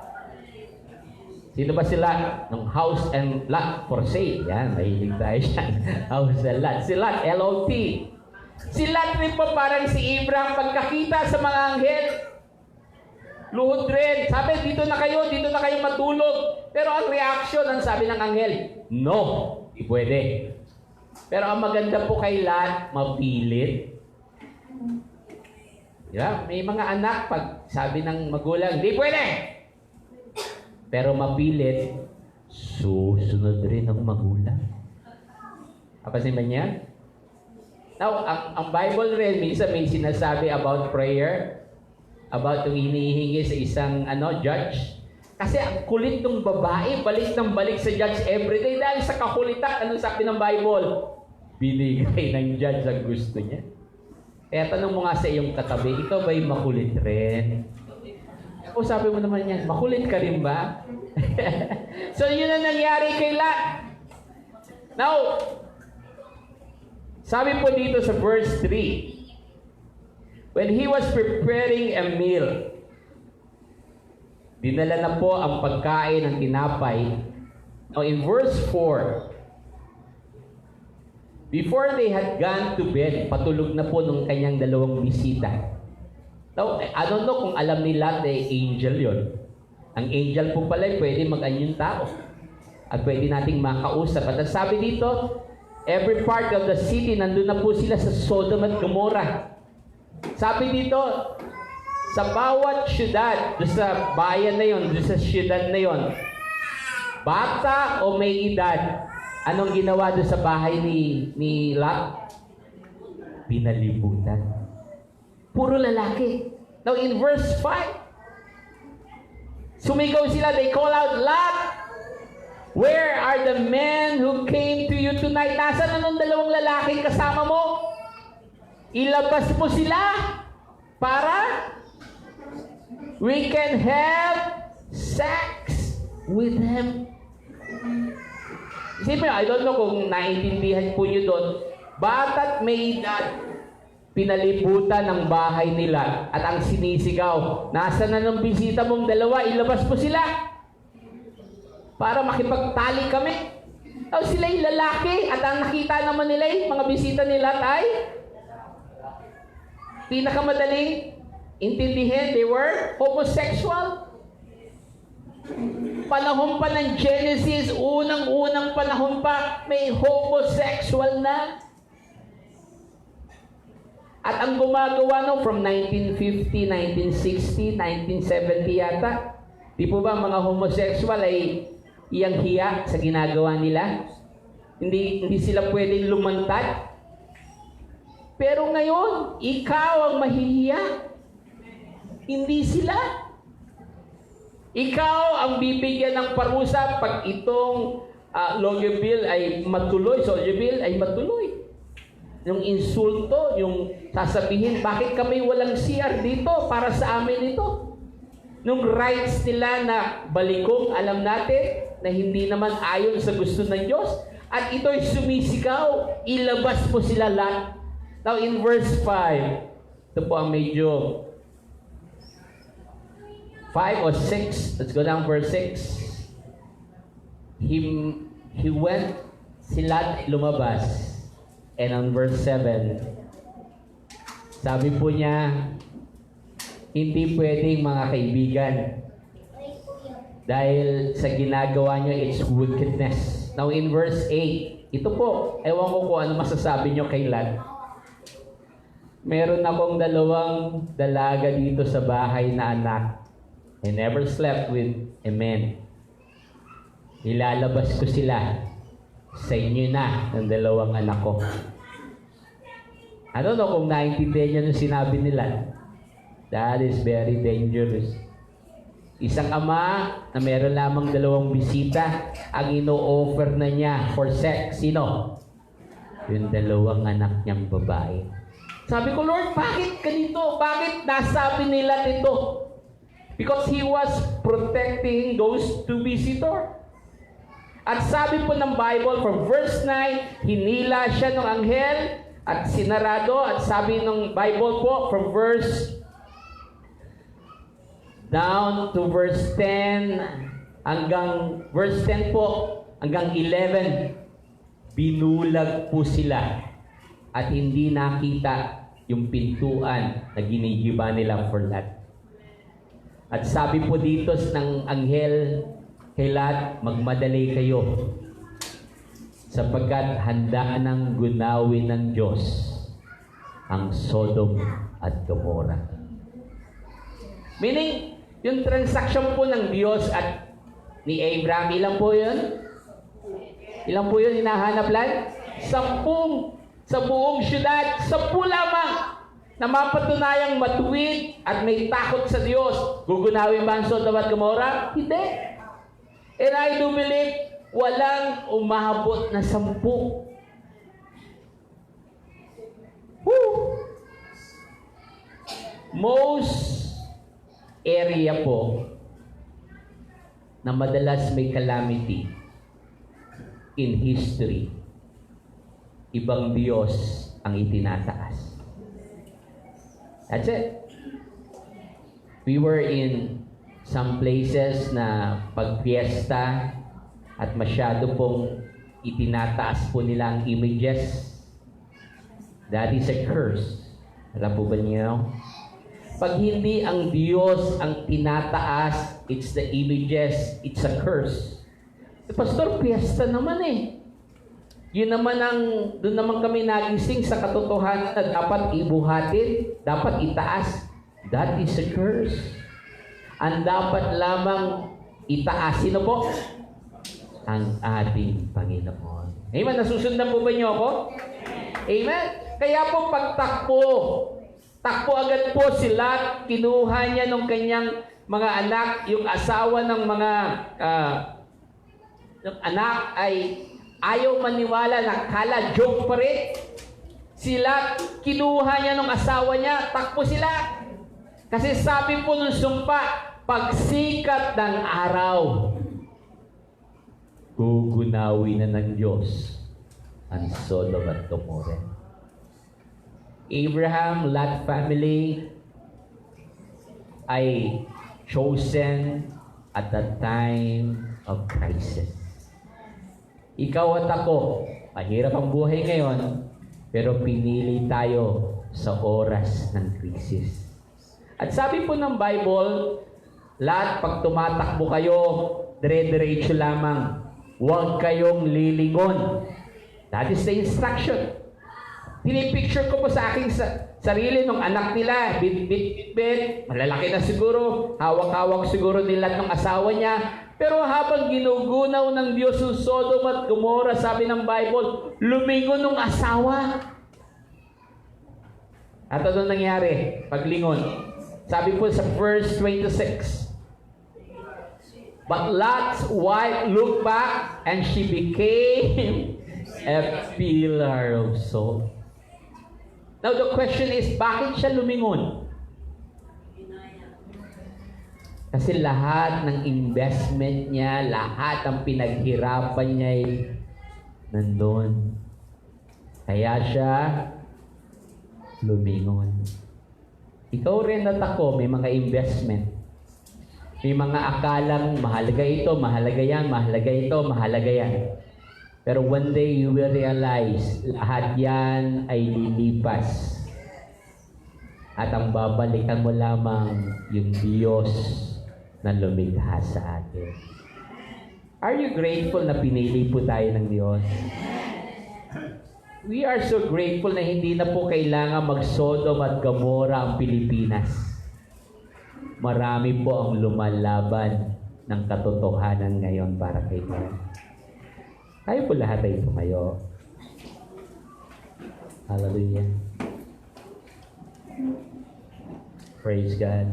Sino ba sila? Ng house and lot for sale. Yan, mahilig tayo siya. House and lot. Si Lot, L-O-T. Si Lot rin po parang si Abraham pagkakita sa mga anghel. Luhod rin. Sabi, dito na kayo matulog. Pero ang reaction, ang sabi ng anghel, no, di pwede. Pero ang maganda po kay Lot, mapilit. Yeah, may mga anak, pag sabi ng magulang, di pwede. Pero mapilit, susunod rin ang magulang. Kapasin ba niya? Now, ang Bible rin, minsan may sinasabi about prayer, about yung hinihingi sa isang judge. Kasi ang kulit ng babae, balik ng balik sa judge everyday dahil sa kakulitan. Anong sabi ng Bible? Binigay ng judge ang gusto niya. Kaya tanong mo nga sa iyong katabi, ikaw ba'y makulit rin? O sabi mo naman yan, makulit ka rin ba? So yun ang nangyari kay Lot. Now, sabi po dito sa verse 3, when he was preparing a meal, dinala na po ang pagkain ng tinapay. Now in verse 4, before they had gone to bed, patulog na po nung kanyang dalawang bisita. Now, I don't know kung alam ni Lot na angel yon. Ang angel po pala pwede mag-anyong tao. At pwede nating makausap. At sabi dito, every part of the city, nandun na po sila sa Sodom at Gomora. Sabi dito, sa bawat syudad, doon sa bayan na yon, doon sa syudad na yon, bata o may edad, anong ginawa doon sa bahay ni Lot? Pinalibutan. Puro lalaki. Now in verse 5, sumigaw sila, they call out, Lot, where are the men who came to you tonight? Nasaan anong dalawang lalaking kasama mo? ilabas mo sila para we can have sex with them. Isipin, I don't know kung naiintindihan po nyo doon. Bata't may edad, pinalibutan ng bahay nila at ang sinisigaw, nasa na ng bisita mong dalawa, ilabas mo sila para makipagtali kami. Tapos sila yung lalaki at ang nakita naman nila yung mga bisita nila ay pinakamadaling intindihin, they were homosexual. Panahon pa ng Genesis, unang-unang panahon pa, may homosexual na. At ang gumagawa no, from 1950, 1960, 1970 yata, di po ba mga homosexual ay iyang hiya sa ginagawa nila? Hindi sila pwedeng lumantad. Pero ngayon, ikaw ang mahihiya. Hindi sila. Ikaw ang bibigyan ng parusa pag itong lawyer bill ay matuloy, soldier bill ay matuloy. Yung insulto, yung sasabihin, bakit kami walang CR dito para sa amin ito? Nung rights nila na balikong, alam natin na hindi naman ayon sa gusto ng Diyos. At ito'y sumisigaw, ilabas mo sila lahat. Now in verse 5, ito po ang medyo 5 or 6. Let's go down verse 6. He went, sila lumabas. And on verse 7, sabi po niya, hindi pwedeng mga kaibigan dahil sa ginagawa niyo, it's wickedness. Now in verse 8, ito po, ewan ko kung ano masasabi niyo kay Lad. Meron akong 2 dalaga dito sa bahay na anak. I never slept with a man. Ilalabas ko sila sa inyo na ng 2 anak ko. I don't know kung naintindihan niyo yung sinabi nila. That is very dangerous. Isang ama na meron lamang 2 bisita, ang ino-offer na niya for sex. Sino? Yung 2 anak niyang babae. Sabi ko, Lord, bakit ganito? Bakit nasabi nila ito? Because he was protecting those 2 visitors. At sabi po ng Bible from verse 9, hinila siya ng anghel at sinarado. At sabi ng Bible po from verse down to verse 10 hanggang verse 10 po hanggang 11, binulag po sila at hindi nakita yung pintuan na ginigiba nila for that. At sabi po dito ng anghel kay Lot, magmadali kayo sapagkat handa ng gunawin ng Diyos ang Sodom at Gomorrah. Meaning, yung transaction po ng Diyos at ni Abraham, ilan po yun? Ilan po yun hinahanap lang? 10 sa buong syudad, 10 lamang na mapatunayang matuwid at may takot sa Diyos. Gugunawin ba ang Sodom at Gomorrah? Hindi. And I do believe walang umahabot na 10. Woo! Most area po na madalas may calamity in history, ibang Diyos ang itinataas. That's it. We were in some places na pag-fiesta at masyado pong itinataas po nila ang images. That is a curse. Alam po ba niyo? Pag hindi ang Diyos ang tinataas, it's the images, it's a curse. Pastor, fiesta naman eh. Yun naman doon naman kami nagising sa katotohanan na dapat ibuhatin, dapat itaas. That is a curse. Ang dapat lamang itaas, sino po? Ang ating Panginoon. Amen? Nasusundan po ba niyo ako? Amen? Kaya po pagtakbo agad po sila, kinuha niya ng kanyang mga anak, yung asawa ng mga ng anak ay ayaw maniwala na kala joke pa rin. Sila, kinuha niya ng asawa niya, takbo sila. Kasi sabi po nung sumpa, pagsikat ng araw, gugunawin na ng Diyos ang Sodom at Gomorrah. Abraham, Lot family ay chosen at the time of crisis. Ikaw at ako, mahirap ang buhay ngayon, pero pinili tayo sa oras ng krisis. At sabi po ng Bible, lahat pag tumatakbo kayo, dire-diretso lamang. Huwag kayong lilingon. That is the instruction. Pinipicture ko po sa aking sarili ng anak nila. Bit, malalaki na siguro. Hawak-hawak siguro nila ng asawa niya. Pero habang ginugunaw ng Diyos yung Sodom at Gomorrah, sabi ng Bible, lumingon ng asawa. At ano nangyari? Paglingon. Sabi po sa verse 26, but Lot's wife looked back and she became a pillar of salt. Now the question is, bakit siya lumingon? Kasi lahat ng investment niya, lahat ng pinaghirapan niya ay nandun. Kaya siya lumingon. Ikaw rin at ako, may mga investment. May mga akalang mahalaga ito, mahalaga yan, mahalaga ito, mahalaga yan. Pero one day you will realize, lahat yan ay lilipas. At ang babalikan mo lamang yung Diyos na lumikha sa atin. Are you grateful na pinili po tayo ng Diyos? We are so grateful na hindi na po kailangan mag-Sodom at Gomorrah ang Pilipinas. Marami po ang lumalaban ng katotohanan ngayon para kay Lord. Tayo po lahat ay tumayo. Hallelujah. Praise God.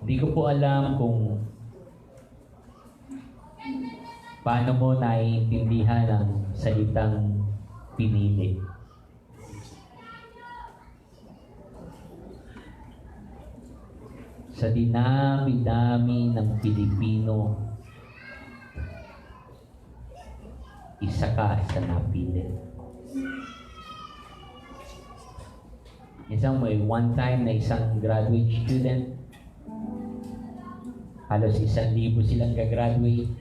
Hindi ko po alam kung paano mo naiintindihan ang salitang pinili. Sa dinami-dami ng Pilipino, isa ka sa napili. May one time na isang graduate student, halos 1,000 silang gagraduate.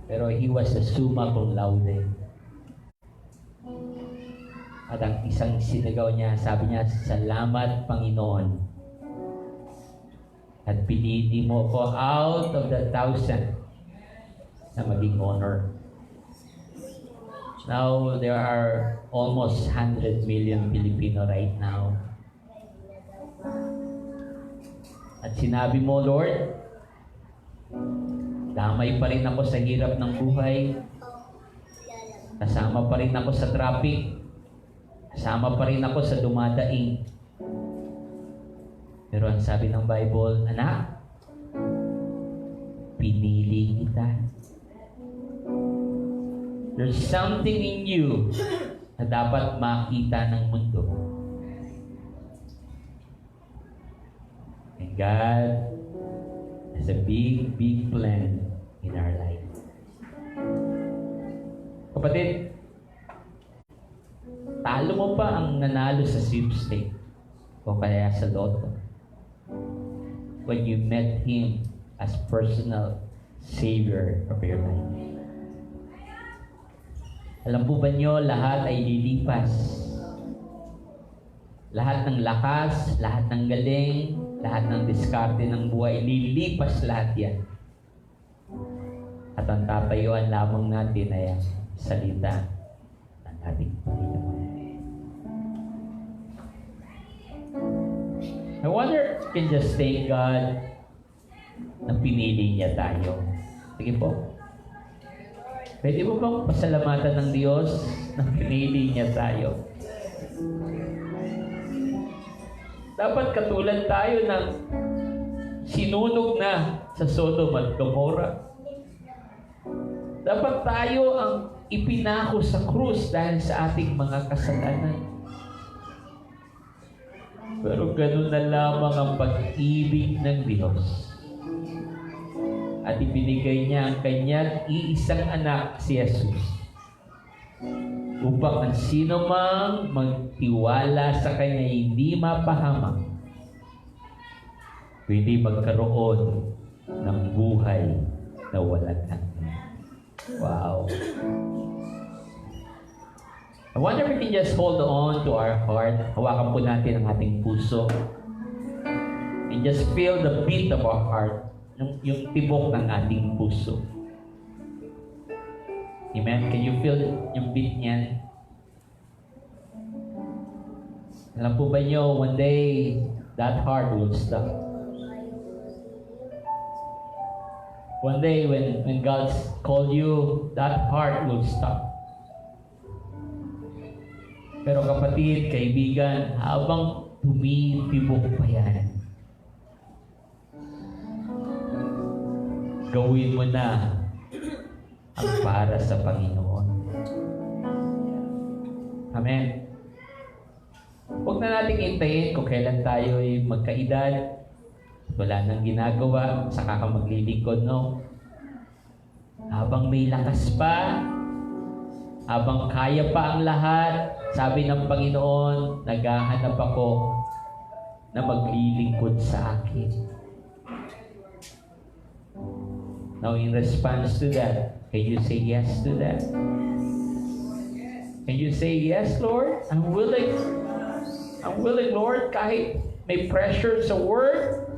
Pero he was a summa cum laude. At ang isang sinagaw niya, sabi niya, salamat Panginoon. At pinili mo ko out of the 1,000 na maging honor. Now, there are almost 100 million Filipino right now. At sinabi mo, Lord, damay pa rin ako sa hirap ng buhay. Kasama pa rin ako sa traffic. Kasama pa rin ako sa dumadaing. Pero ang sabi ng Bible, anak, pinili kita. There's something in you na dapat makita ng mundo. And God has a big, big plan in our life. Kapatid, talo mo pa ang nanalo sa sweepstake o kaya sa lotto when you met Him as personal Savior of your life. Alam po ba nyo, lahat ay lilipas. Lahat ng lakas, lahat ng galing, lahat ng diskarte ng buhay, lilipas lahat yan. At ang tatayuan lamang natin ay ang salita ng ating Panginoon. I wonder if we can just thank God na pinili niya tayo. Sige po. Pwede mo bang pasalamatan ng Diyos na pinili niya tayo? Dapat katulad tayo ng sinunog na sa Sodom at Gomorrah. Dapat tayo ang ipinako sa krus dahil sa ating mga kasalanan. Pero ganun na lamang ang pag-ibig ng Diyos. At ibinigay niya ang kanyang iisang anak, si Jesus, upang ang sino mang magtiwala sa kanya hindi mapahamak, kundi magkaroon ng buhay na walang hanggan. Wow! I wonder if we can just hold on to our heart. Hawakan po natin ang ating puso. And just feel the beat of our heart. Yung tibok ng ating puso. Amen? Can you feel yung beat niyan? Alam po ba niyo, one day, that heart will stop. One day, when God called you, that heart will stop. Pero kapatid, kaibigan, habang tumitibok pa yan, gawin mo na ang para sa Panginoon. Amen. Huwag na nating hintayin kung kailan tayo ay magkaedad, wala nang ginagawa, saka ka maglilingkod, no? Habang may lakas pa, habang kaya pa ang lahat, sabi ng Panginoon, naghahanap ako na maglilingkod sa akin. Now, in response to that, can you say yes to that? Can you say, yes, Lord? I'm willing. I'm willing, Lord, kahit may pressure sa work,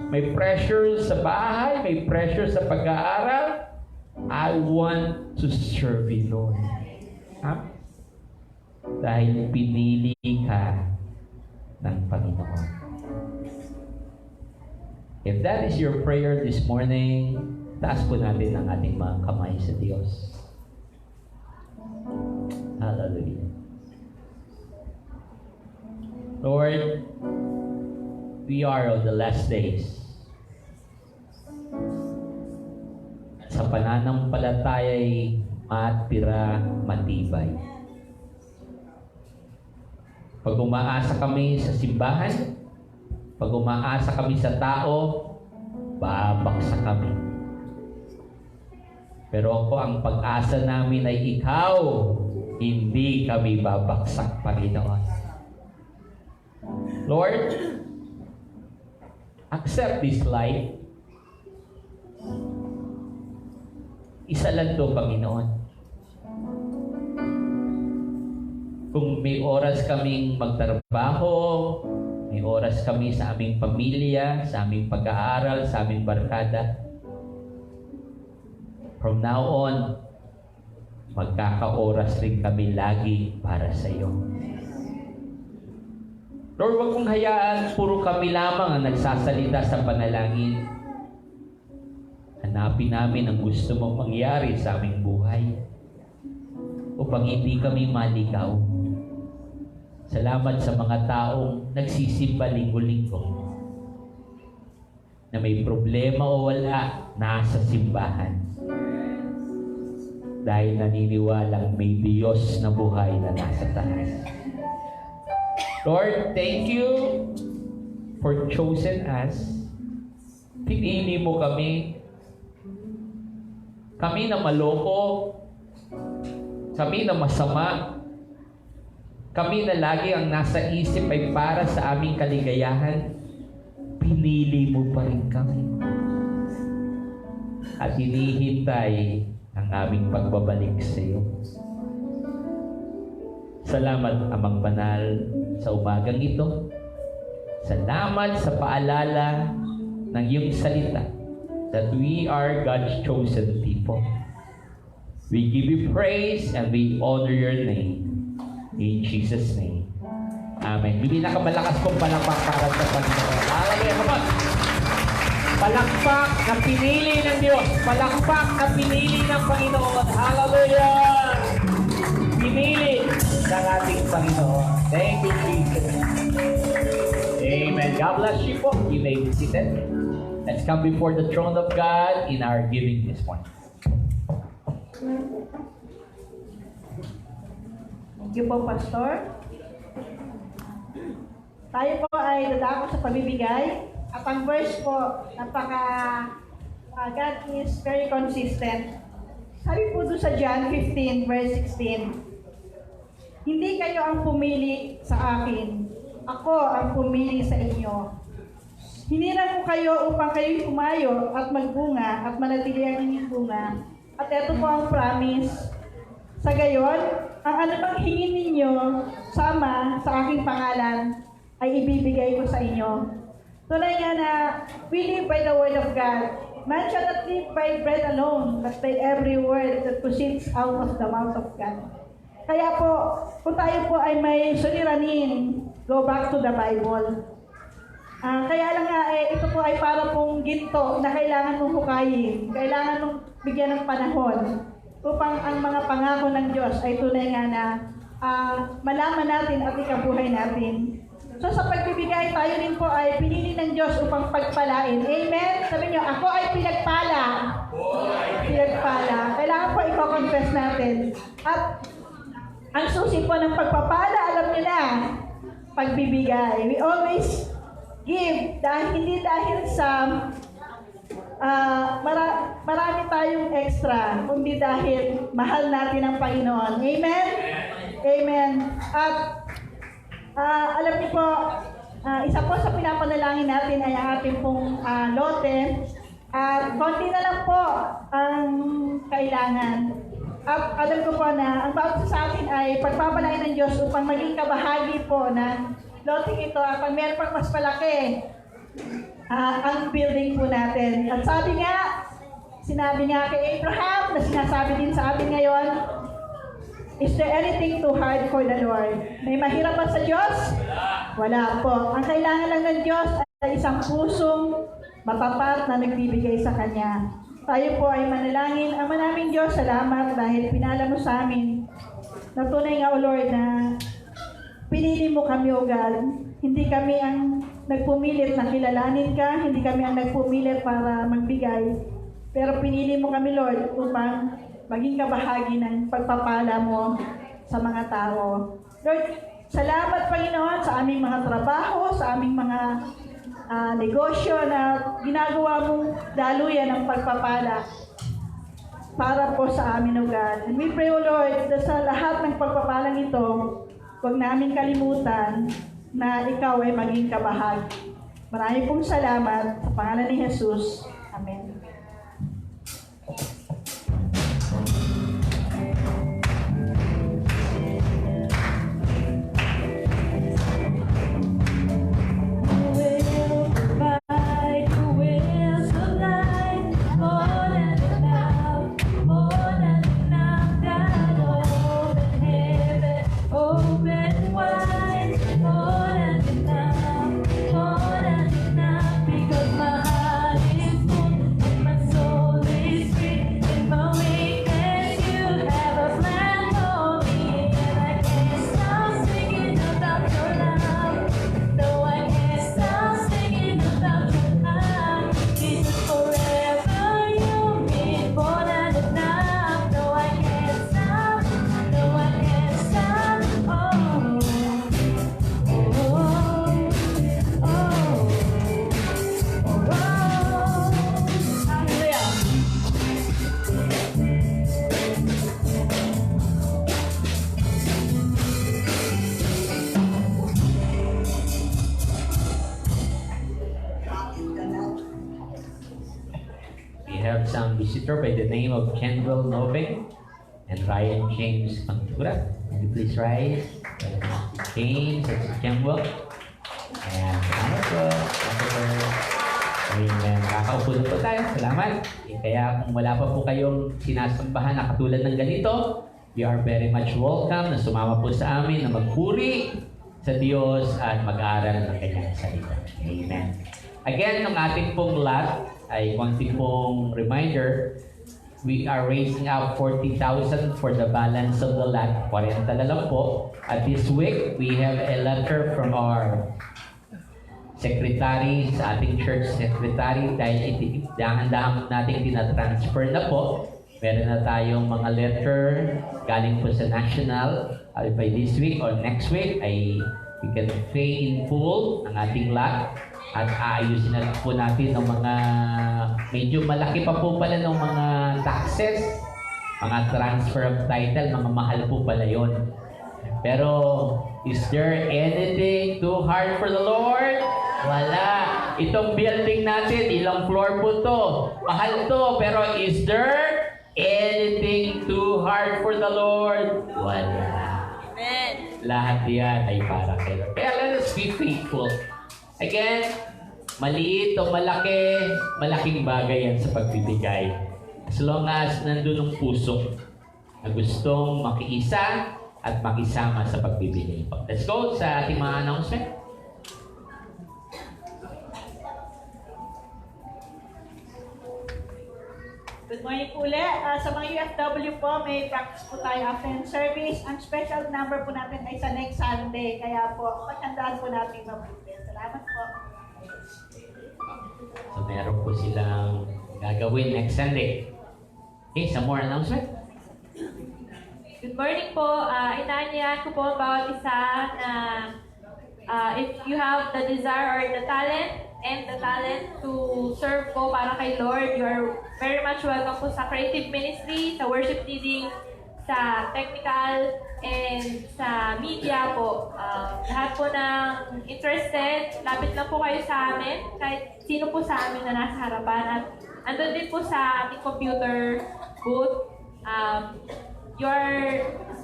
may pressure sa bahay, may pressure sa pag-aaral, I want to serve you, Lord. Huh? Dahil pinili ka ng Panginoon. If that is your prayer this morning, taas po natin ang ating mga kamay sa Diyos. Hallelujah. Lord, we are on the last days. Sa pananampalataya'y matira matibay. Pag umaasa kami sa simbahan, pag umaasa kami sa tao, babaksak kami. Pero ako, ang pag-asa namin ay ikaw, hindi kami babaksak, Panginoon. Lord, accept this life. Isa lang to, Panginoon. Kung may oras kaming magtrabaho, may oras kami sa aming pamilya, sa aming pag-aaral, sa aming barkada, from now on, magkaka-oras rin kami lagi para sa iyo. Lord, wag mong hayaan puro kami lamang ang nagsasalita sa panalangin. Hanapin namin ang gusto mong mangyari sa aming buhay upang hindi kami maligaw. Salamat sa mga taong nagsisimba linggo-linggo na may problema o wala, nasa simbahan. Dahil naniniwalang may Diyos na buhay na nasa taas. Lord, thank you for choosing us. Pinili mo kami. Kami na maloko. Kami na masama. Kami na lagi ang nasa isip ay para sa aming kaligayahan. Pinili mo pa rin kami. At hinihintay ang aming pagbabalik sa iyo. Salamat, Amang Banal, sa umagang ito. Salamat sa paalala ng iyong salita that we are God's chosen people. We give you praise and we honor your name. In Jesus' name. Amen. Hindi nakamalakas kong palakpak para sa Panginoon. Hallelujah. Come on. Palakpak na pinili ng Diyos. Palakpak na pinili ng Panginoon. Hallelujah. Pinili ng ating Panginoon. Thank you, Jesus. Amen. God bless you po. You may be seated. Let's come before the throne of God in our giving this morning. Thank you po, Pastor. Tayo po ay dadako sa pamibigay. At ang verse po, God is very consistent. Sabi po doon sa John 15, verse 16, hindi kayo ang pumili sa akin. Ako ang pumili sa inyo. Hiniran ko kayo upang kayo'y kumayo at magbunga at manatili ang inyong bunga. At ito po ang promise. Sa gayon, ang anumang hingin ninyo sama sa aking pangalan ay ibibigay ko sa inyo. Tunay nga na we live by the word of God. Man shall not live by bread alone, but by every word that proceeds out of the mouth of God. Kaya po, kung tayo po ay may suliranin, go back to the Bible. Kaya lang nga, ito po ay para pong ginto na kailangan mong hukayin, kailangan mong bigyan ng panahon upang ang mga pangako ng Diyos ay tunay nga na malaman natin at ikabuhay natin. So sa pagbibigay, tayo rin po ay pinili ng Diyos upang pagpalain. Amen? Sabi niyo, ako ay pinagpala. Pinagpala. Kailangan po i-confess natin. At ang susi po ng pagpapala, alam niyo na, pagbibigay. We always give, hindi dahil sa marami tayong extra, kundi dahil mahal natin ang Panginoon. Amen? Amen. At alam niyo po, isa po sa pinapanalangin natin ay ang ating pong lote. At konti na lang po ang kailangan. At alam ko po na ang bawat sa atin ay pagpapalain ng Diyos upang maging kabahagi po ng lote ito. At pag meron pang mas malaki, ang building po natin. At sinabi nga kay Abraham, na sinasabi din sa atin ngayon, is there anything too hard for the Lord? May mahirap ba sa Diyos? Wala po. Ang kailangan lang ng Diyos ay isang pusong matapat na nagbibigay sa Kanya. Tayo po ay manalangin. Ama namin Diyos, salamat dahil pinala mo sa amin. Natunay nga, O Lord, na pinili mo kami, O God. Hindi kami ang nagpumilit na kilalanin ka. Hindi kami ang nagpumilit para magbigay. Pero pinili mo kami, Lord, upang maging kabahagi ng pagpapala mo sa mga tao. Lord, salamat Panginoon sa aming mga trabaho, sa aming mga negosyo na ginagawa mong daluyan ng pagpapala para po sa amin, O God. And we pray, O Lord, na sa lahat ng pagpapalang ito, huwag namin kalimutan na ikaw ay maging kabahagi. Maraming pong salamat sa pangalan ni Jesus. Amen. Because my heart is full and my soul is have some visitor by the name of Kendall Novik and Ryan James Pantura. Can you please rise? James at si Kendall. And salamat po. Amen. Nakakaupo na po tayo. Salamat. Kaya kung wala pa po kayong sinasambahan na katulad ng ganito, you are very much welcome na sumama po sa amin na magpuri sa Diyos at mag-aaral ng kanyang salita. Amen. Again, ng ating pong lot ay konti pong reminder, we are raising up 40,000 for the balance of the lot. 40 na lang po. At this week, we have a letter from our secretary, sa ating church secretary, dahil dahan-dahan natin tinatransfer na po. Meron na tayong mga letter galing po sa national. By this week or next week ay we can pay in full ang ating lot at aayusin na po natin ng mga medyo malaki pa po pala ng mga taxes, mga transfer of title, mga mahal po pala yon. Pero is there anything too hard for the Lord? Wala. Itong building natin, ilang floor po to? Mahal to, pero is there anything too hard for the Lord? Wala. Amen. Lahat yan ay para kayo. Kaya let us be faithful. Again, maliit o malaki, malaking bagay yan sa pagbibigay. As long as nandun ang puso na gustong makiisa at makisama sa pagbibigay. Let's go sa ating mga announcement. Good morning po ulit. Sa mga UFW po, may practice po tayo after ng service. Ang special number po natin ay sa next Sunday. Kaya po, paghandaan po natin mabuti. Salamat po. So meron po silang gagawin next Sunday. Okay, some more announcement? Good morning po. Inaanyayahan ko po ang bawat isa na if you have the desire or the talent to serve po para kay Lord, you are very much welcome po sa creative ministry, sa worship leading, sa technical, and sa media po. Lahat po ng interested, lapit lang po kayo sa amin, kahit sino po sa amin na nasa harapan. At andun din po sa ating computer booth.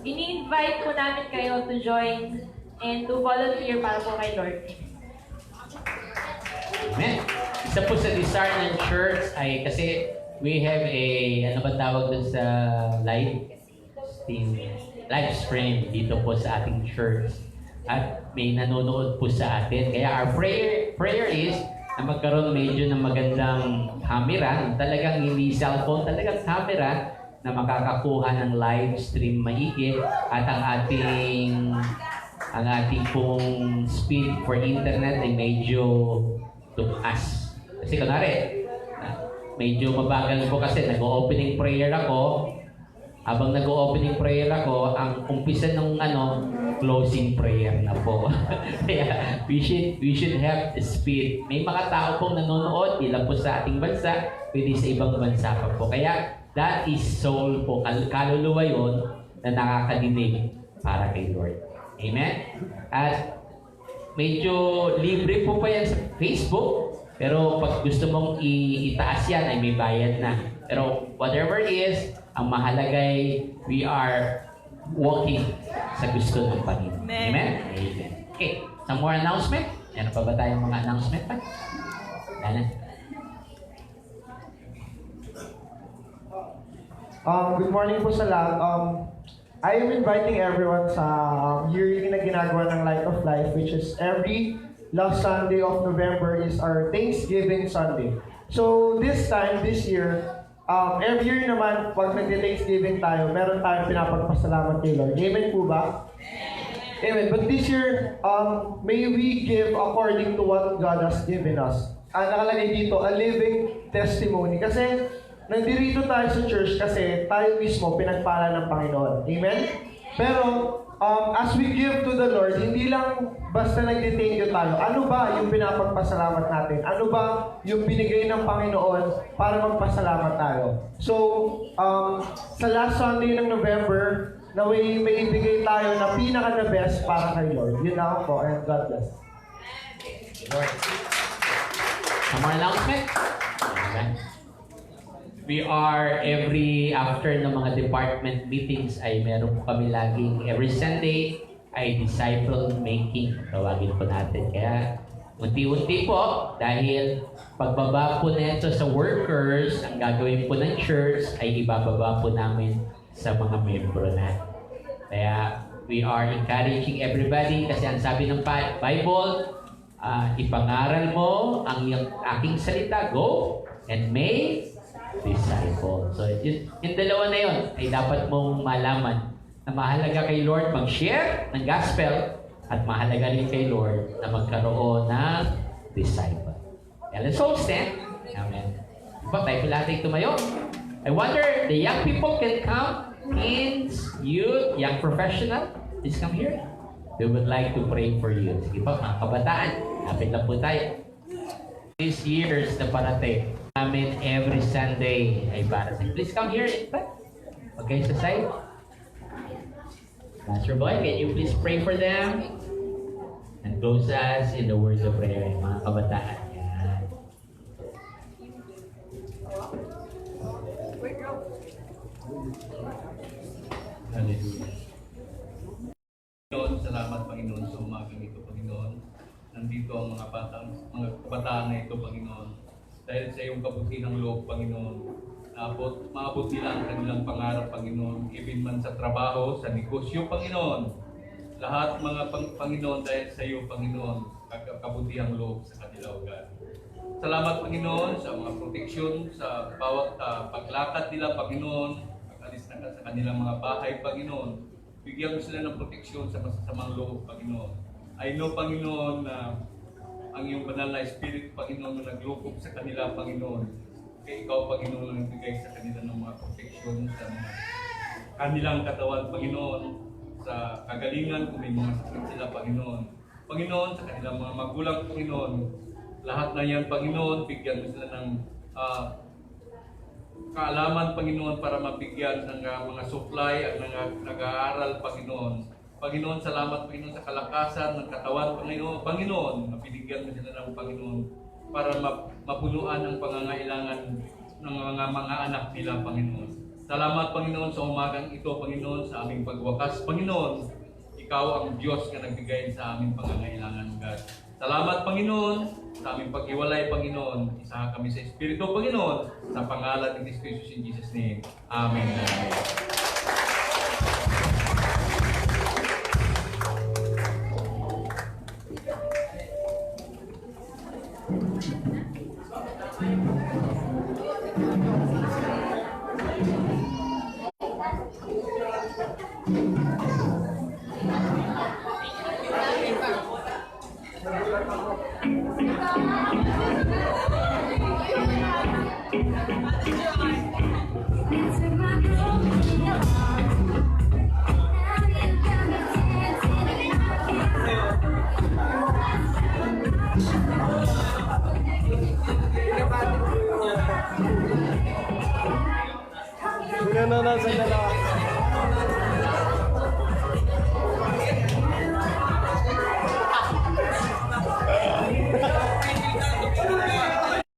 Ini-invite po namin kayo to join and to volunteer para po kay Lord. Amen. Isa po sa desire ng church ay kasi we have a, ano ba tawag doon sa live stream dito po sa ating church. At may nanonood po sa atin. Kaya our prayer is na magkaroon medyo ng magandang camera, talagang hindi cellphone, talagang camera na makakakuha ng live stream maigi at ang ating pong speed for internet ay medyo tumaas. Kasi kunwari, medyo mabagal po kasi nag-opening prayer ako. Habang nag-opening prayer ako, ang umpisa ng closing prayer na po. Kaya we should have speed. May mga tao pong nanonood, ilan po sa ating bansa, pwede sa ibang bansa pa po. Kaya that is soul po. Kaluluwa yun na nakakadinig para kay Lord. Amen? At medyo libre po pa yan sa Facebook. Pero pag gusto mong itaas yan, ay may bayad na. Pero whatever is, ang mahalaga ay we are walking sa gusto ng Panginoon. Amen? Amen. Okay, some more announcement? Meron pa ba tayong mga announcement pa? Yan. Good morning po sa lahat. I am inviting everyone sa yearly na ginagawa ng Light of Life, which is every last Sunday of November is our Thanksgiving Sunday. So this year, every year naman, pag nag-Thanksgiving tayo, meron tayong pinapagpasalamat kay Lord. Amen po ba? Amen. But this year, may we give according to what God has given us. Nakalagay dito, a living testimony. Kasi nandito tayo sa church kasi tayo mismo pinagpala ng Panginoon. Amen? Pero, as we give to the Lord, hindi lang basta nag-thank you tayo. Ano ba yung pinapagpasalamat natin? Ano ba yung binigay ng Panginoon para magpasalamat tayo? So, sa last Sunday ng November, naway may ibigay tayo na pinaka-the best para kay Lord. Yun ako po, and God bless. Lord. Some more announcement? Amen. We are after ng mga department meetings ay meron po kami laging every Sunday ay disciple making. Tawagin po natin. Kaya unti-unti po dahil pagbaba po nito sa workers, ang gagawin po ng church ay ibababa po namin sa mga membro natin. Kaya we are encouraging everybody kasi ang sabi ng Bible, ipangaral mo ang aking salita, go and make disciple. So, yung dalawa na yun ay dapat mong malaman na mahalaga kay Lord mag-share ng gospel at mahalaga rin kay Lord na magkaroon ng disciple. And let's all stand. Amen. But tayo pala natin tumayo. I wonder, the young people can come, teens, youth, young professional, please come here. We would like to pray for you. Sige po, mga kabataan, lapit lang po tayo. These years na parating namin every Sunday ay para sa please come here. Okay, sa side. Pastor Boy, can you please pray for them? And close us in the words of prayer, mga kabataan. Yan. Hallelujah. Panginoon, salamat Panginoon sa umagang ito, Panginoon. Nandito ang mga kabataan na ito, Panginoon. Dahil sa iyong kabutihang loob, Panginoon. Maabot nila ang kanilang pangarap, Panginoon. Even man sa trabaho, sa negosyo, Panginoon. Lahat mga Panginoon dahil sa iyo, Panginoon, kabutihang loob sa kanila, O God. Salamat, Panginoon, sa mga proteksyon, sa bawat paglakad nila, Panginoon, pag-alis na sa kanilang mga bahay, Panginoon. Bigyan mo sila ng proteksyon sa masasamang loob, Panginoon. I know, Panginoon, na ang iyong banal na Espiritu, Panginoon, na naglukob sa kanila, Panginoon. Kaya ikaw, Panginoon, ang nagbigay sa kanila ng mga proteksyon sa mga kanilang katawan, Panginoon, sa kagalingan kung may mga sakit sila, Panginoon. Panginoon, sa kanilang mga magulang, Panginoon, lahat na yan, Panginoon, bigyan mo sila ng kaalaman, Panginoon, para mabigyan ng mga supply at nag-aaral, Panginoon. Panginoon, salamat, Panginoon, sa kalakasan ng katawan, Panginoon, na binigyan mo sila ng Panginoon para mapunuan ang pangangailangan ng mga anak nila, Panginoon. Salamat, Panginoon, sa umagang ito, Panginoon, sa aming pagwakas, Panginoon. Ikaw ang Diyos na nagbigay sa aming pangangailangan, God. Salamat, Panginoon, sa aming paghiwalay, Panginoon. Isa kami sa Espiritu, Panginoon, sa pangalan ng Kristo in Jesus' name. Amen.